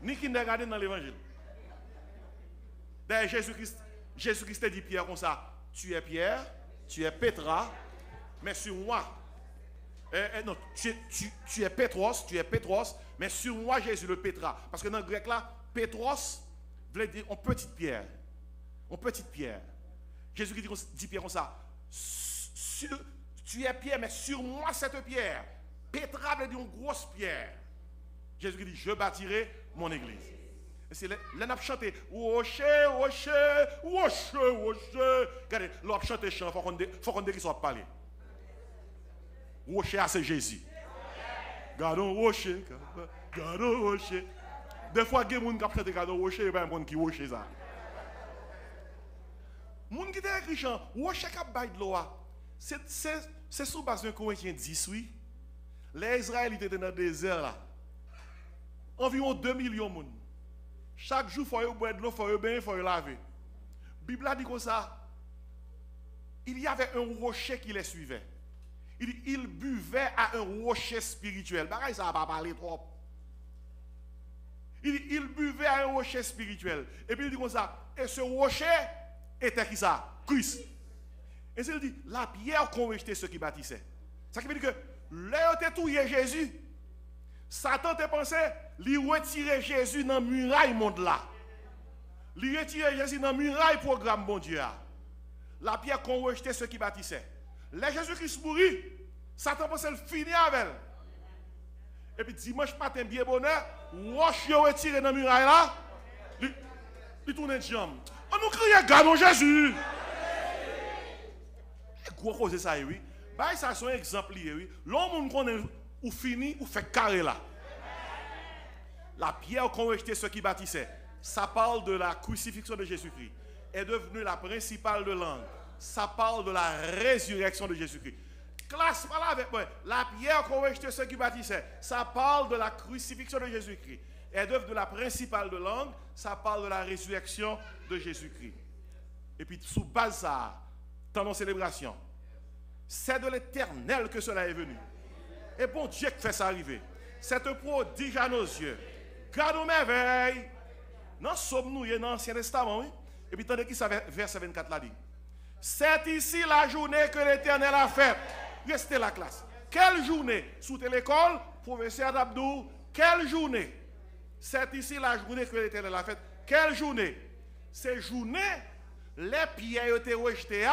ni kindergarten dans l'évangile. D'ailleurs, Jésus-Christ a dit Pierre comme ça, tu es Pierre, tu es Pétra, mais sur moi, non, tu es Pétros, mais sur moi Jésus le Pétra. Parce que dans le grec là, Pétros veut dire en petite pierre. En petite pierre. Jésus dit Pierre comme ça, tu es Pierre, mais sur moi cette pierre. Pétra veut dire une grosse pierre. Jésus dit, je bâtirai mon église. C'est là n'a chanté rocher rocher rocher rocher. Regardez, l'on chanté chant faut qu'on dise qu'il soit parler. Rocher c'est Jésus. Gardons rocher, gardons rocher. Des fois des gens qui chantent gardons rocher, ben bon qui rocher ça. Moun qui était écrit chant, rocher qui bail de l'eau, c'est sous base de Corinthiens 10, oui. Les Israélites étaient dans le désert là. Environ 2 millions de monde. Chaque jour, il faut boire de l'eau, il faut baigner, il faut laver. La Bible a dit comme ça. Il y avait un rocher qui les suivait. Il buvait à un rocher spirituel. Pareil, ça va pas parler trop. Il buvait à un rocher spirituel. Et puis il dit comme ça. Et ce rocher était qui ça? Christ. Et il dit, la pierre qu'on rejetait ceux qui bâtissaient. Ça veut dire que là, il était Jésus. Satan te pensait, il retirer Jésus dans la muraille monde là. Il retirer Jésus dans la muraille programme bon Dieu. La pierre qu'on rejetait ceux qui bâtissaient. Là, Jésus-Christ mourit. Satan pensait le finir avec elle. Et puis dimanche matin, bien bonheur, roche retiré dans la muraille là. Il tourne de jambe. On nous crie, gardons Jésus. Quoi cause ça, oui. Bah, ça, c'est un exemple, oui. L'homme connaît ou fini ou fait carré là. La pierre qu'on rejetait ceux qui bâtissaient, ça parle de la crucifixion de Jésus-Christ. Est devenue la principale de langue. Ça parle de la résurrection de Jésus-Christ. Classe pas là avec moi. La pierre qu'on rejetait ceux qui bâtissaient, ça parle de la crucifixion de Jésus-Christ. Est devenue la principale de langue, ça parle de la résurrection de Jésus-Christ. Et puis sous base ça, dans nos célébrations, c'est de l'Éternel que cela est venu. Et bon Dieu qui fait ça arriver. C'est un prodige à nos yeux. Garde nos merveilles. Dans sommes-nous dans l'Ancien Testament, oui. Et puis attendez qui ça verset 24 là dit. C'est ici la journée que l'Éternel a faite. Restez la classe. Quelle journée? Sous l'école, professeur Abdou, quelle journée? C'est ici la journée que l'Éternel a faite. Quelle journée? Ces journées, les pierres étaient rejetées,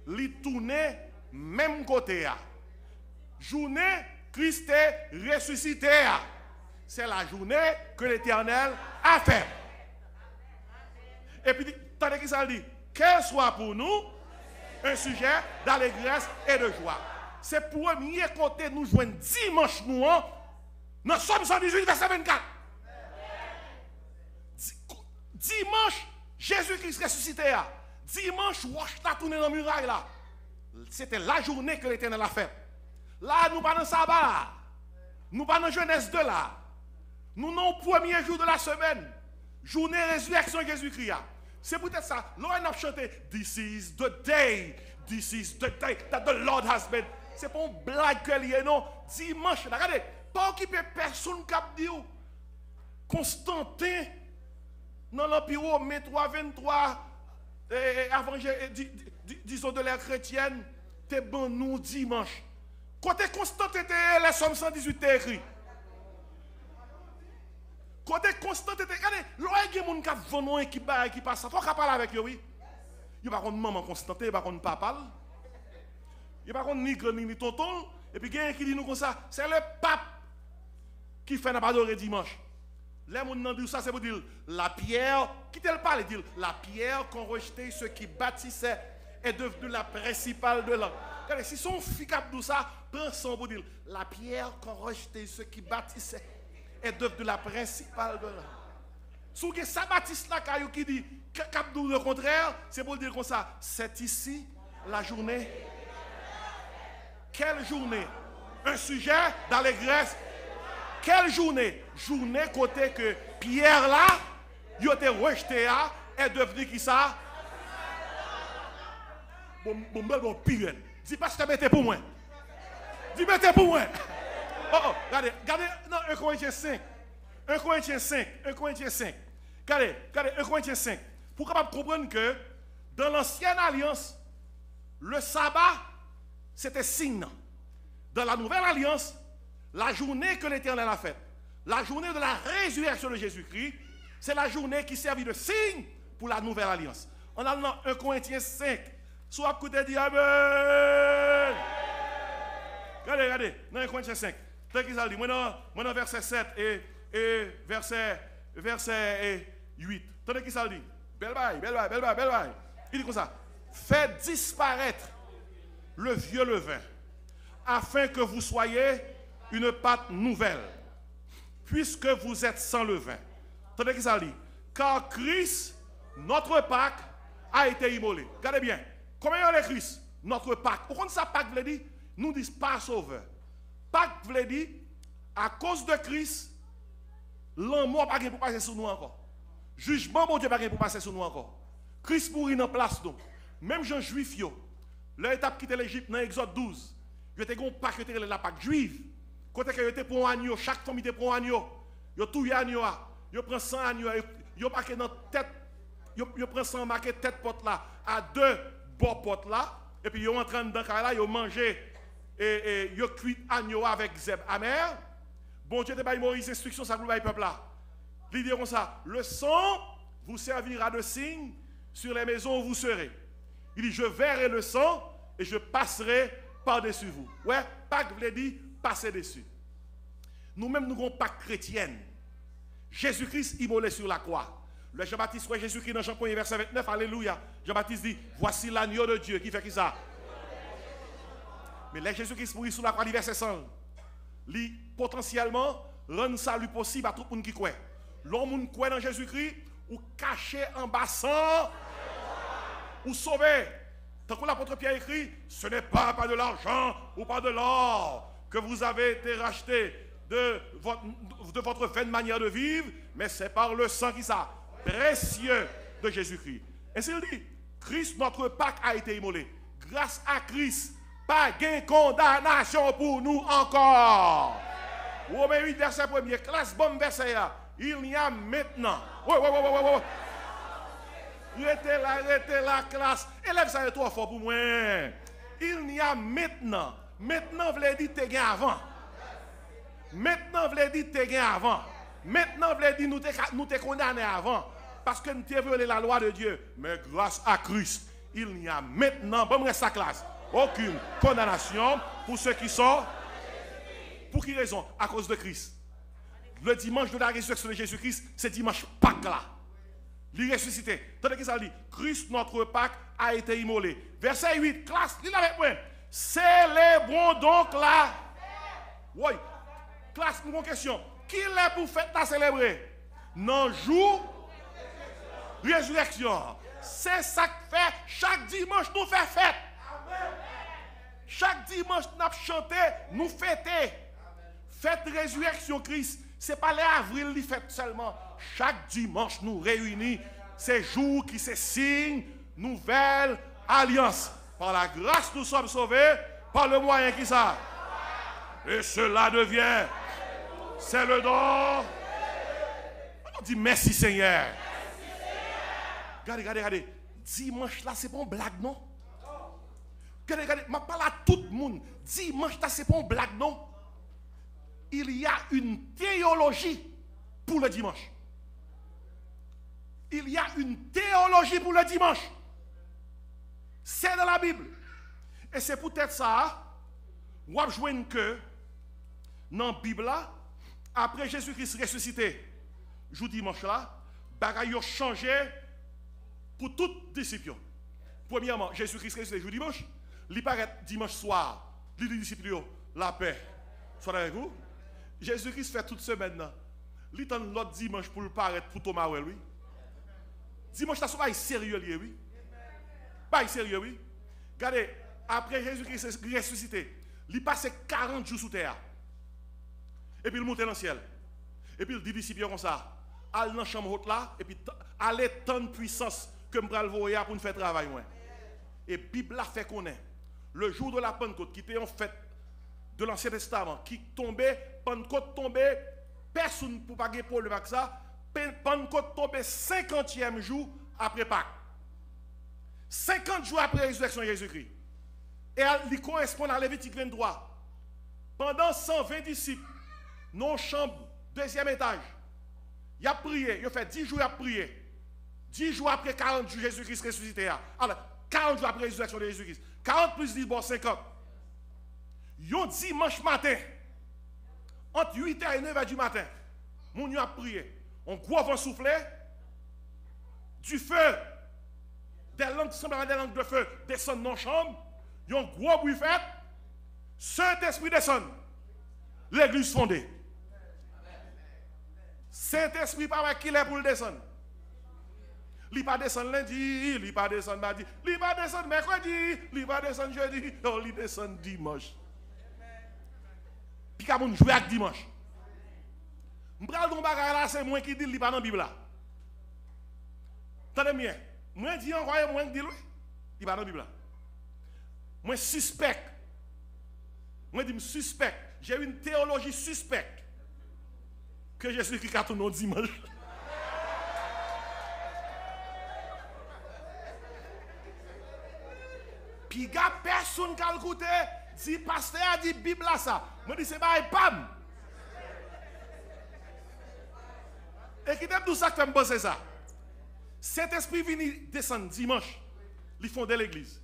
les tournées même côté. Journée, Christ est ressuscité. C'est la journée que l'Éternel a faite. Et puis, attendez qui ça dit? Qu'elle soit pour nous un sujet d'allégresse et de joie. C'est pour premier côté nous joindre dimanche nous dans Somme 118 verset 24. Dimanche Jésus-Christ ressuscité. Dimanche roche t'a tourné dans la muraille là. C'était la journée que l'Éternel a faite. Là nous pas dans sabbat là. Nous pas dans Genèse 2 là. Nous non premier jour de la semaine. Journée résurrection Jésus-Christ. C'est peut-être ça. L'on a chanté This is the day that the Lord has made. C'est pas une blague que lié non. Dimanche, regardez, pas occupé personne qui a dit Constantin dans l'Empire romain 323 avant disons de l'ère chrétienne, t'es bon nous dimanche. Côté Constantin était les Somme 118 était écrit. Côté Constantin était regardez, l'oreille des gens qui vont qui passe ça, faut qu'on parle avec eux oui. Il pas contre maman Constantin, il pas contre papa. Il pas contre ni grand ni tonton et puis quelqu'un qui dit nous comme ça, c'est le pape qui fait n'a adorer dimanche. Les gens n'ont dit ça c'est pour dire la pierre, qui te le parle dire la pierre qu'on rejetait ceux qui bâtissaient est devenue la principale de l'angle. Regardez, si son fille cap tout ça, prend son pour dire la pierre qu'on rejetait ceux qui bâtissaient est devenue la principale de l'angle. Si vous avez Sabbatiste là qui dit cap le contraire, c'est pour dire comme ça, c'est ici la journée. Quelle journée? Un sujet d'allégresse. Quelle journée? Journée côté que Pierre là, il a été rejeté, est devenu qui ça? Bon, Pierre. Dis pas que tu mettez pour moi. Dis mettez pour moi. Oh, regardez, non, 1 Corinthiens 5. 1 Corinthiens 5. Regardez, 1 Corinthiens 5. Pour capable comprendre que dans l'ancienne alliance, le sabbat, c'était signe. Dans la nouvelle alliance, la journée que l'Éternel a faite, la journée de la résurrection de Jésus-Christ, c'est la journée qui servit de signe pour la nouvelle alliance. On a dans 1 Corinthiens 5. Soit écoutez, dit Amen. Regardez, dans 1 Corinthiens 5. Tant qu'il a dit, moi dans verset 7 et verset 8. Tant qu'il a dit, belle baille. Il dit comme ça, faites disparaître le vieux levain, afin que vous soyez une pâte nouvelle, puisque vous êtes sans levain. Attendez qu'il ça dit. Car Christ, notre Pâque, a été immolé. Regardez bien. Combien on est Christ? Notre Pâques. Pourquoi ça Pâques veut dire? Nous disons Passover. Pâques veut dire, à cause de Christ, l'amour n'a pas pour passer sur nous encore. Jugement, bon Dieu, n'a pas pour passer sur nous encore. Christ mourit dans place nous. Même Jean Juif, leur étape quitté l'Égypte dans Exode 12. Ils étaient un Pâques, ils étaient la Pâques juive. Quand ils étaient pour un agneau, chaque famille était pour un agneau. Ils tout agneau, ils prennent 100 agneaux, ils marquent dans tête, ils prennent 100 marqué tête porte là, à 2 bords porte là, et puis ils sont en train de là, ils mangent et ils cuisent agneau avec zèbre amer. Bon Dieu, il Moïse instruction ça pour le peuple là. Il dit comme ça, le sang vous servira de signe sur les maisons où vous serez. Il dit, je verrai le sang et je passerai par-dessus vous. Ouais, Pâques veut dire passer dessus. Nous-mêmes, nous avons Pâques chrétienne. Jésus-Christ immolé sur la croix. Le Jean-Baptiste voit Jésus-Christ dans Jean 1 verset 29, alléluia. Jean-Baptiste dit, voici l'agneau de Dieu qui fait qui ça? Mais là, Jésus-Christ mourit sur la croix, verset 100. Lui, potentiellement, rend salut possible à tout le monde qui croit. L'homme qui croit dans Jésus-Christ, ou caché en bassin, ou sauvé. Tant que l'apôtre Pierre écrit, ce n'est pas par de l'argent ou par de l'or que vous avez été racheté de votre vaine manière de vivre, mais c'est par le sang qui ça, précieux de Jésus-Christ. Ainsi il dit, Christ, notre Pâques, a été immolé. Grâce à Christ, pas de condamnation pour nous encore. Romains 8, verset 1er, classe bon verset là. Il n'y a maintenant. Arrêtez la classe. Élève ça trop fort pour moi. Il n'y a maintenant. Maintenant, vous l'avez dit, t'es gain avant. Maintenant, vous l'avez dit, t'es gain avant. Maintenant, vous l'avez dit, nous t'es condamné avant. Parce que nous t'avons violé la loi de Dieu. Mais grâce à Christ, il n'y a maintenant, bon, reste sa classe, aucune condamnation pour ceux qui sont. Pour quelle raison? À cause de Christ. Le dimanche de la résurrection de Jésus-Christ, c'est dimanche Pâques là. Il est ressuscité. Tandis que ça dit, Christ, notre Pâques, a été immolé. Verset 8, classe, lis avec moi. Célébrons donc là. Oui, classe, une question. Qui est pour fête à célébrer? Non, jour, résurrection. C'est ça que fait. Chaque dimanche, nous faisons fête. Chaque dimanche, nous chantons, nous fêtons. Fête résurrection Christ. Ce n'est pas l'avril qui fête seulement. Chaque dimanche, nous réunissons ces jours qui se signent nouvelle alliance. Par la grâce, nous sommes sauvés. Par le moyen qui ça. Et cela devient. C'est le don. On dit merci Seigneur. Regardez. Dimanche là, c'est pas une blague, non? Regardez, je parle à tout le monde. Dimanche là, c'est pas une blague, non? Il y a une théologie pour le dimanche. Il y a une théologie pour le dimanche. C'est dans la Bible. Et c'est peut-être ça, on va jouer que dans la Bible, là, après Jésus-Christ ressuscité, jour dimanche là, bagaille a changé pour tous les disciples. Premièrement, Jésus-Christ ressuscité jour dimanche, il paraît dimanche soir, les disciples, la paix. Soit avec vous. Jésus-Christ fait toute semaine maintenant. Il tend l'autre dimanche pour le paraître pour Thomas, oui. Dimanche, ça soit sérieux, oui. Pas sérieux, oui. Regardez, après Jésus-Christ ressuscité, il passe 40 jours sous terre. Et puis il monte dans le ciel. Et puis il dit disciples comme ça, allez dans la chambre haute là, et puis allez tant de puissance que je vais le voir pour nous faire travail. Et la Bible a fait qu'on est. Le jour de la Pentecôte, qui était en fait de l'Ancien Testament, qui tombait, Pentecôte tombait, personne ne peut pas gagner pour le avec ça. Pentecôte tombait 50e jour après Pâques. 50 jours après la résurrection de Jésus-Christ. Et il correspond à Lévitique 23. Pendant 120 disciples, nos chambres, deuxième étage, il a prié, il a fait 10 jours à prier. 10 jours après 40 jours, Jésus-Christ ressuscité. Alors, 40 jours après la résurrection de Jésus-Christ. 40 plus 10, bon, 50. Yon dimanche matin, entre 8h et 9h du matin, mon a prié. On gros vent soufflé, du feu, des langues qui semblent des langues de feu descendent dans la chambre, yon gros bruit fait, Saint-Esprit descend, l'église fondée. Saint-Esprit, pas qui est pour le descendre. Il pas descend lundi, il pas descend mardi, il pas descend mercredi, il pas descend jeudi, il descend dimanche. Puis quand on joue avec dimanche. M'bral don bagay là c'est moi qui dit il pas dans Bible là. Attendez bien. Moi dis encore moi qui dit lui, il pas dans Bible là. Moi suspect. Moi dis suspect. J'ai une théologie suspecte que Jésus-Christ a tourné dimanche. Puis il y a personne qui a écouté, dit pasteur a dit Bible là ça. Moi dis c'est pas pam. Et qui t'aime tout ça que fait me penser ça. Cet esprit vient descendre dimanche, ils font de l'église.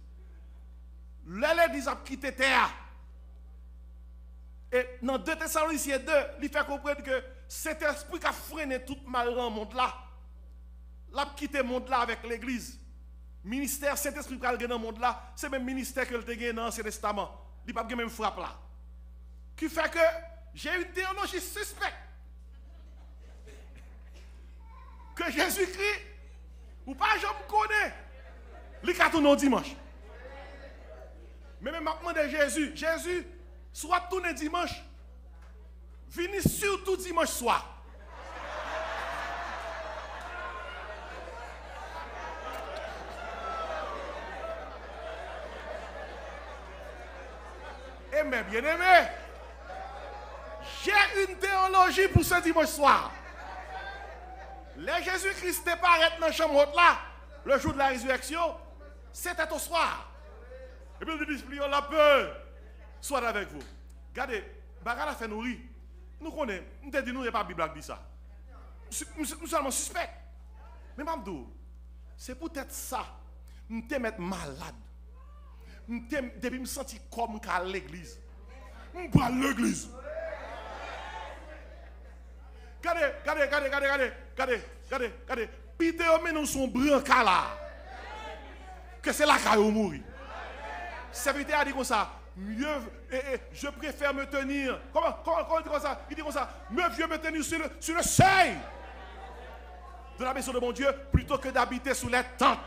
L'église a quitté terre. Et dans 2 Thessaloniciens 2, il fait comprendre que cet esprit qui a freiné tout mal dans le monde là, l'a quitté le monde là avec l'église. Ministère, cet esprit qui a dans le monde là, c'est même ministère que le gagné dans l'Ancien Testament. Il n'y a pas même frappe là. Qui fait que j'ai une théologie suspecte. Que Jésus-Christ, ou pas, je me connais. Il y a tout dimanche. Mais même maintenant de Jésus, soit tourné dimanche, venez surtout dimanche soir. Et mes bien-aimés, j'ai une théologie pour ce dimanche soir. Les Jésus-Christ paraît dans la chambre là, le jour de la résurrection, c'était au soir. Et puis il dit, la peur, soit avec vous. Regardez, Bagala fait nourrir. Nous connaissons, nous te dit, nous n'avons pas la Bible qui dit ça. Nous sommes seulement suspects. Mais Mamdou, c'est peut-être ça. Nous te mettre malade. Nous te depuis me sentir comme qu'à l'église. Nous pas l'église. Regardez. Pite mais nous sommes brancard là. Que c'est là qu'il mourir. Serviteur a dit comme ça. Mieux, je préfère me tenir. Comment il dit comme ça? Il dit comme ça. Mieux vaut me tenir sur le seuil de la maison de mon Dieu plutôt que d'habiter sous les tentes.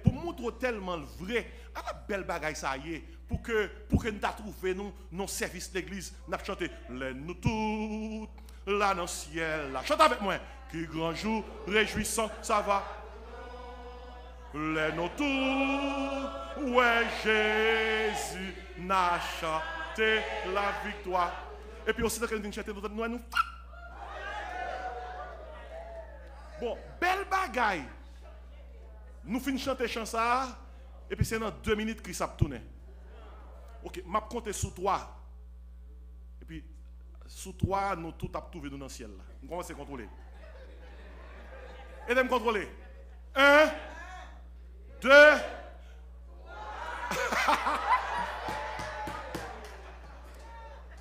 Pour montrer tellement le vrai, à la belle bagaille ça y est, pour que nous trouvions nos services d'église, nous avons chanté les nous toutes là dans le ciel. Là. Chante avec moi. Qui grand jour réjouissant, ça va. Les nous toutes, ouais Jésus n'a chanté la victoire. Et puis aussi, quand nous chantons, nous. Bon, belle bagaille. Nous finissons chanter chanson et puis c'est dans 2 minutes que ça tourne. Ok, je vais compter sur 3. Et puis, sur 3, nous tout avons trouvé dans le ciel. Nous commençons à contrôler. Aidez-moi à contrôler. 1, 2.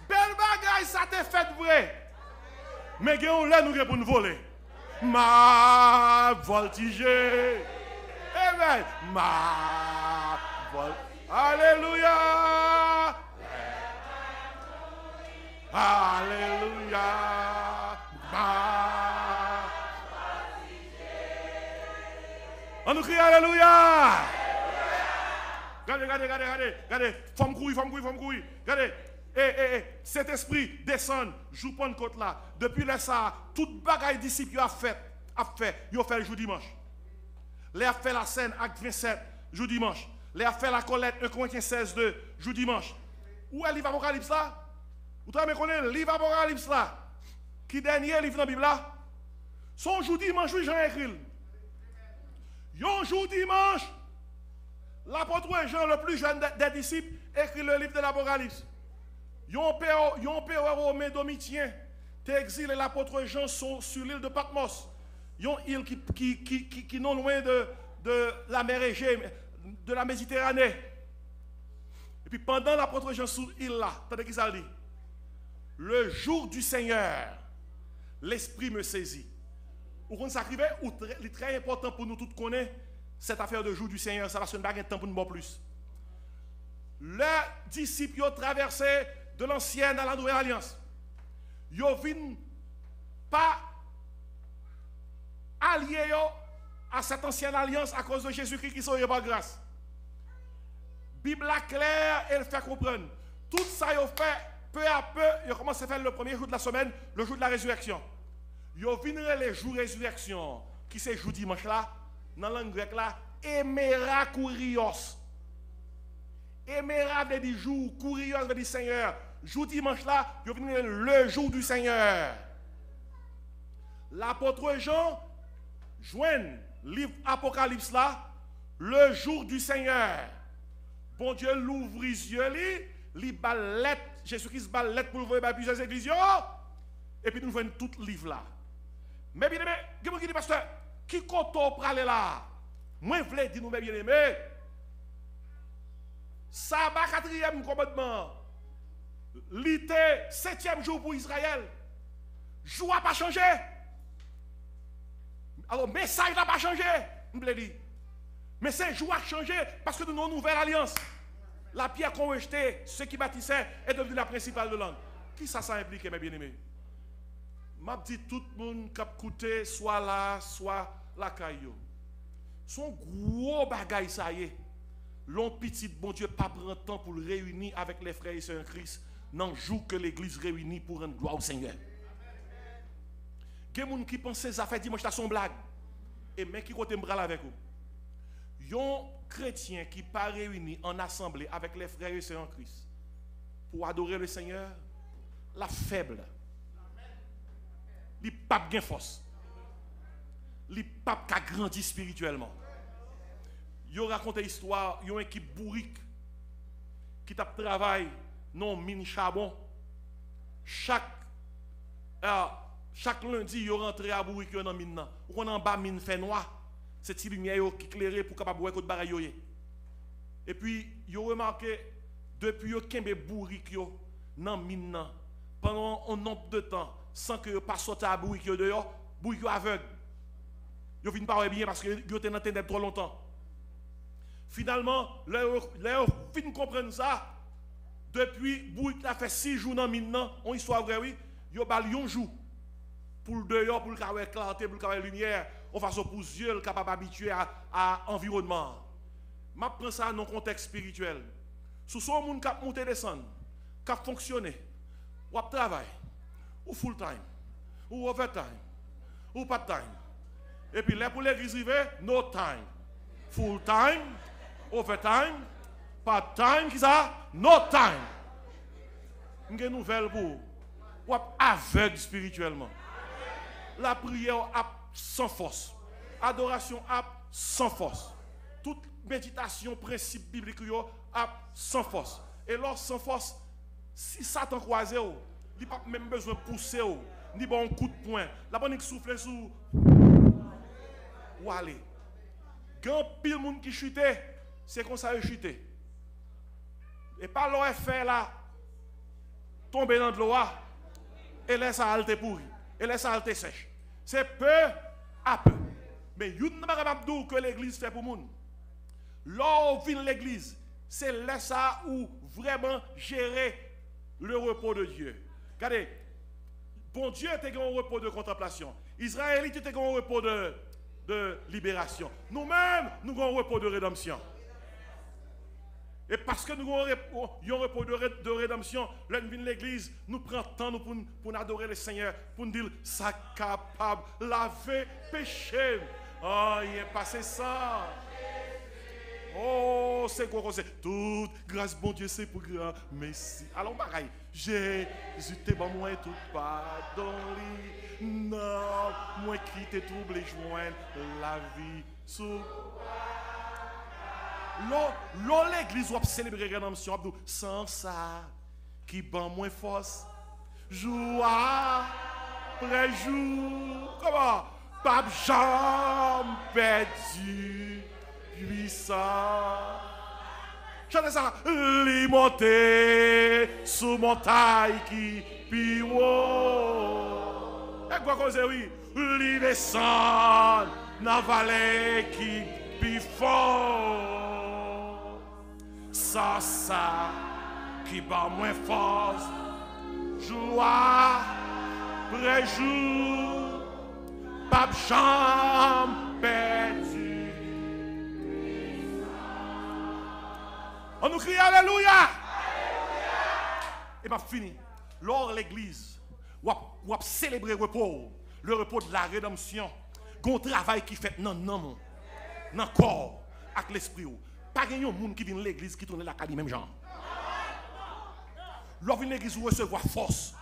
Belle bagaille, ça t'est fait vrai. Mais là, nous avons pour nous voler. Ma voltigée. Amen. Ma vol. Alléluia. Alléluia. On nous crie Alléluia. Regardez. Femme couille. Regardez. Cet esprit descend, joue Pentecôte là. Depuis là, ça, toute bagaille disciple a fait. Il a fait le jour dimanche. Les a fait la scène, acte 27, jour dimanche. Les a fait la collecte, 1 Corinthiens 16, 2, jour dimanche. Où est le livre Apocalypse là? Vous savez connaître le livre Apocalypse là? Qui dernier livre dans la Bible là? Son jour dimanche, oui, Jean écrit. Yon jour dimanche, l'apôtre Jean, le plus jeune des disciples, écrit le livre de l'Apocalypse. Yon père romain Domitien, t'es exilé l'apôtre Jean sur l'île de Patmos. Yon île qui non loin de la mer Égée, de la Méditerranée. Et puis pendant l'apôtre Jean sur l'île là, attendez qu'il ça dit. Le jour du Seigneur, l'esprit me saisit. Ou quand ça arrive, c'est très important pour nous tous connaître cette affaire de jour du Seigneur, ça va se faire un temps pour nous plus. Les disciples ont traversé de l'ancienne à la nouvelle alliance. Ils viennent pas alliés à cette ancienne alliance à cause de Jésus-Christ qui sont par grâce. Bible claire, elle fait comprendre. Tout ça, ils fait peu à peu, ils commencent à faire le premier jour de la semaine, le jour de la résurrection. Ils viennent les jours de résurrection, qui c'est jour dimanche là, dans la langue grecque là, Emera Kurios. Emera veut dire jour, Kurios veut dire Seigneur. Jour dimanche là, ils viennent le jour du Seigneur. L'apôtre Jean joint livre Apocalypse là, le jour du Seigneur. Bon Dieu l'ouvre les yeux, il balette, Jésus-Christ balette pour ouvrir plusieurs églises, et puis nous voyons tout le livre là. Mais bien aimé, quelqu'un qui dit, pasteur, qui compte pour aller là? Moi, je voulais dire, nous, bien aimé, sabbat 4e commandement, l'été 7e jour pour Israël, jour n'a pas changé. Alors, message n'a pas changé, je voulais dire. Mais ce jour a changé parce que nous avons une nouvelle alliance. La pierre qu'on rejetait, ceux qui bâtissaient, est devenue la principale de langue. Qui ça implique, mes bien-aimés? M'a dit tout le monde qui a écouté, soit là, soit la caillou. Son gros bagaille, ça y est. L'on petit bon Dieu pas prend temps pour le réunir avec les frères et sœurs en Christ dans le jour que l'église réunit pour rendre gloire au Seigneur. Il y a des gens qui pensent que ça fait dimanche, c'est son blague. Et mais qui côté me avec vous. Yon chrétien qui pas réuni en assemblée avec les frères et sœurs en Christ pour adorer le Seigneur, la faible, il pas gain force, il pas grandi spirituellement. Yon raconte l'histoire, yon équipe bourrique qui t'a travaillé non mine charbon. Chaque lundi, yon rentre à bourrique dans mine. Ou on en bas mine fait noir. C'est une lumière qui éclaire pour capable voir côté bagaille. Et puis yo remarqué depuis yo kembe bourrique yo dans mine pendant un nombre de temps sans que yo pas sorti à bourrique yo dehors, bourrique yo aveugle. Yo vinn pas bien parce que yo était dans ténèbres trop longtemps. Finalement, leur fin comprendre ça depuis bourrique a fait 6 jours dans mine on histoire vrai oui, yo bal yon jour pour le dehors pour le avoir clarté pour le avoir lumière. On façon pour yeux capable habitué à environnement. Je prends ça dans un contexte spirituel. Si son monde qui monte et descend, qui fonctionne, ou travail, ou full time, ou overtime, ou part time. Et puis là pour l'église arriver, no time. Full time, overtime, part time, qui ça? No time. Une nouvelle pour ou aveugle spirituellement. La prière a sans force. Adoration a sans force. Toute méditation, principe biblique a sans force. Et lorsque sans force, si Satan croise, il n'a pas même besoin de pousser, ni bon coup de poing. La bonne souffle sous ou aller. Quand pile monde qui chute, c'est comme ça il chute. Et pas l'eau fait là, tomber dans de l'eau et laisse ça halte pourri. Et laisse ça halte sèche. C'est peu à peu. Mais il n'y a pas capable de dire que l'église fait pour le monde. Lors où vient l'église, c'est là ça où vraiment gérer le repos de Dieu. Regardez, bon Dieu était un repos de contemplation. Israélite était un repos de libération. Nous-mêmes, nous avons un repos de rédemption. Et parce que nous avons un repos de rédemption, là nous venons l'église, nous prenons temps pour adorer le Seigneur, pour nous dire, ça capable, laver péché. Oh, il est passé ça. Oh, c'est quoi c'est? Toute grâce, bon Dieu, c'est pour grand. Merci. Alors, pareil, Jésus t'es bon, moi, tout pardon. Non, moi qui t'ai troublé, joindre la vie sous. L'église va célébrer la rédemption sans ça qui bat moins force jour après jour comment pas jamais perdu puissant chantez ça li monter sous montagne qui pi haut et quoi cause oui li descend dans vallée qui pi fort ça qui bat moins force joie après jour pas chambre perdu. On nous crie Alléluia. Et bien fini. Lors l'église, ou a célébrer le repos de la rédemption. Gon travail qui fait non dans le corps avec l'esprit. Pas de monde qui vient de l'église qui tourne la caille même genre. Lors de l'église, vous recevez force.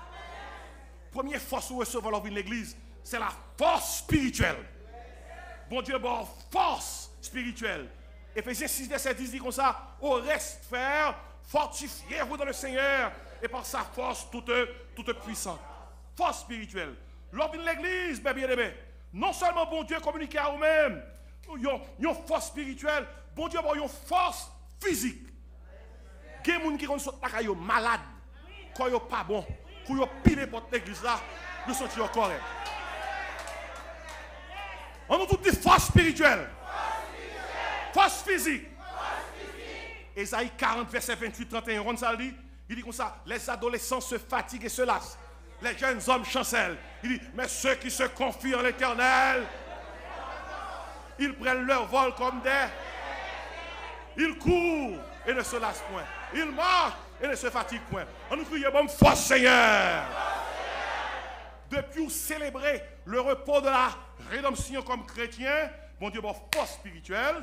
Première force que vous recevez lors de l'église, c'est la force spirituelle. Bon Dieu, bon, force spirituelle. Éphésiens 6, verset 10 dit comme ça, au reste faire, fortifiez-vous dans le Seigneur et par sa force toute puissante. Force spirituelle. Lors de l'église, bien aimé, non seulement bon Dieu communique à vous-même, il y a une force spirituelle, bon Dieu a une force physique. Il y a des gens qui sont malades, quand ils ne sont pas bons, quand ils ont pilé pour l'église là, ils sont corrects. On a toutes des forces spirituelles. Force physique. Ésaïe 40, verset 28-31, il dit comme ça, les adolescents se fatiguent et se lassent. Les jeunes hommes chancellent. Il dit, mais ceux qui se confient en l'Éternel, ils prennent leur vol comme des... Ils courent et ne se lassent point. Ils marchent et ne se fatiguent point. On nous crie, bon, force Seigneur. Depuis célébrer le repos de la rédemption comme chrétien, bon Dieu, bon, force spirituelle,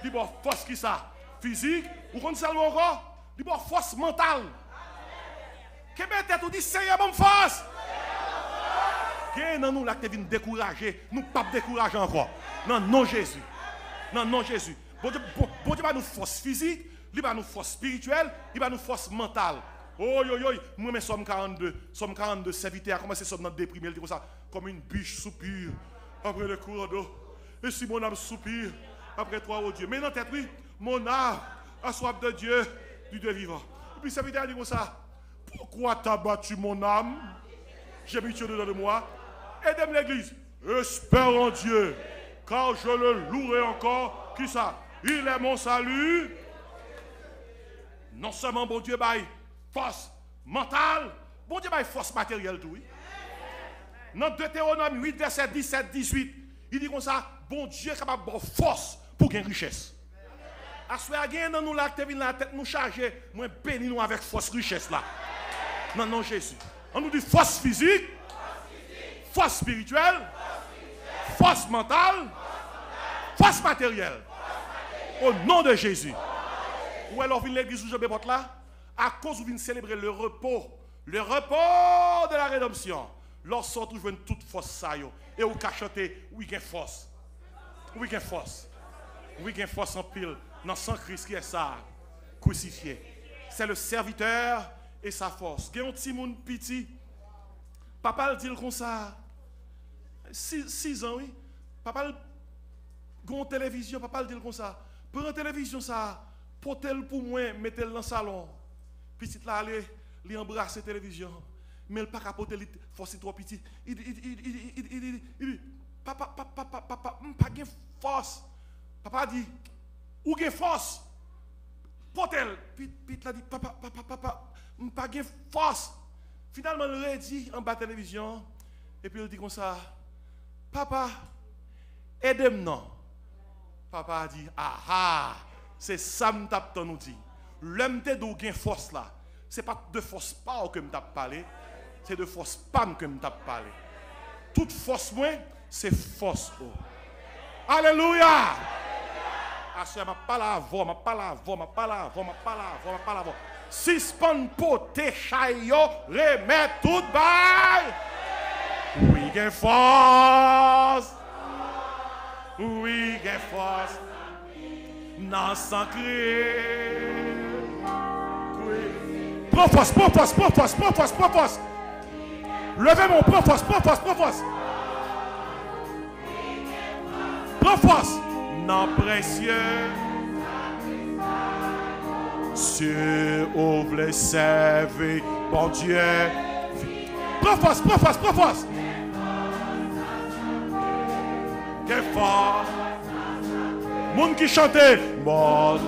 dit bon, force qui ça? Physique, ou qu'on salue encore, dit bon, force mentale. Qu'est-ce que tu dis, Seigneur, bon, force? Qu'est-ce que nous là qui viennent décourager, nous pas décourager encore. Non, non Jésus. Non, non Jésus. Bon Dieu va nous force physique, il va nous force spirituelle, il va nous force mentale. Oh, moi, mais Somme 42, serviteur, comment c'est Somme déprimé, il dit comme ça, comme une biche soupire après le courant d'eau. Et si mon âme soupire après toi, oh Dieu. Mais dans tête, oui, mon âme a soif de Dieu, du Dieu vivant. Et puis, serviteur dit comme ça, pourquoi t'as battu mon âme? J'ai mis Dieu dedans de moi. Aide-moi l'église. Espère en Dieu, car je le louerai encore. Qui ça? Il est mon salut. Non seulement bon Dieu baille force mentale, bon Dieu baille force matérielle tout. Oui. Dans Deutéronome 8, verset 17-18, il dit comme ça, bon Dieu est capable de force pour gagner richesse. À ce moment-là, dans nous là, la tête nous charger, moi bénis nous avec force richesse là. Non, non Jésus. On nous dit force physique, force spirituelle, force mentale, force matérielle. Au nom de Jésus. Ou alors, vient l'église où je me porte là, à cause où vient célébrer le repos de la rédemption. Lorsqu'on trouve toute force ça, et où qu'à chanter, oui, il y a force. Oui, il y a force. Oui, il y a force en pile. Dans sang Christ qui est ça, crucifié. C'est le serviteur et sa force. Il y a un petit monde petit. Papa le dit comme ça. 6 ans, oui. Papa le dit une télévision, papa le dit comme ça. Pour une télévision, ça, portez-le pour moi, mettez-le dans le salon. Petit là, il embrasse la télévision. Mais il n'a pas capoté, il force trop petit. Il dit, papa, pas de force. Papa dit, où est force? Portez-le. Petit là dit, papa, pas de force. Finalement, il dit en bas de la télévision. Et puis il dit comme ça, papa, aide-moi. Papa a dit, c'est ça que je nous dit. L'homme te d'où gain force là. Ce n'est pas de force pas que je t'ai parlé, c'est de force pam que je t'ai parlé. Toute force moins, c'est force. Alléluia. Ma parole. Si span pote chayo, remet tout bail. Oui, gain force. Oui, gain force. Non, sans crier. Prends force. Levez mon prends force. Prends force. Non, précieux. Dieu ouvre les services, bon Dieu. Prends force. Quel fort. Moun qui chantait, gloire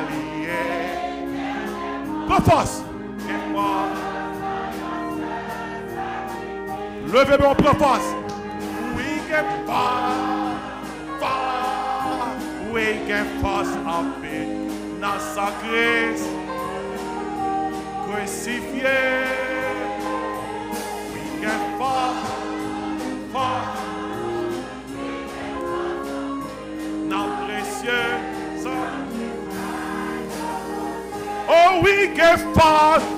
liée. Prends force. Levez mon force. We can fall, fall. We can force up in dans sa grâce. Crucifié. We can fall, fall. Dans précieux sang. Oh, we can fall.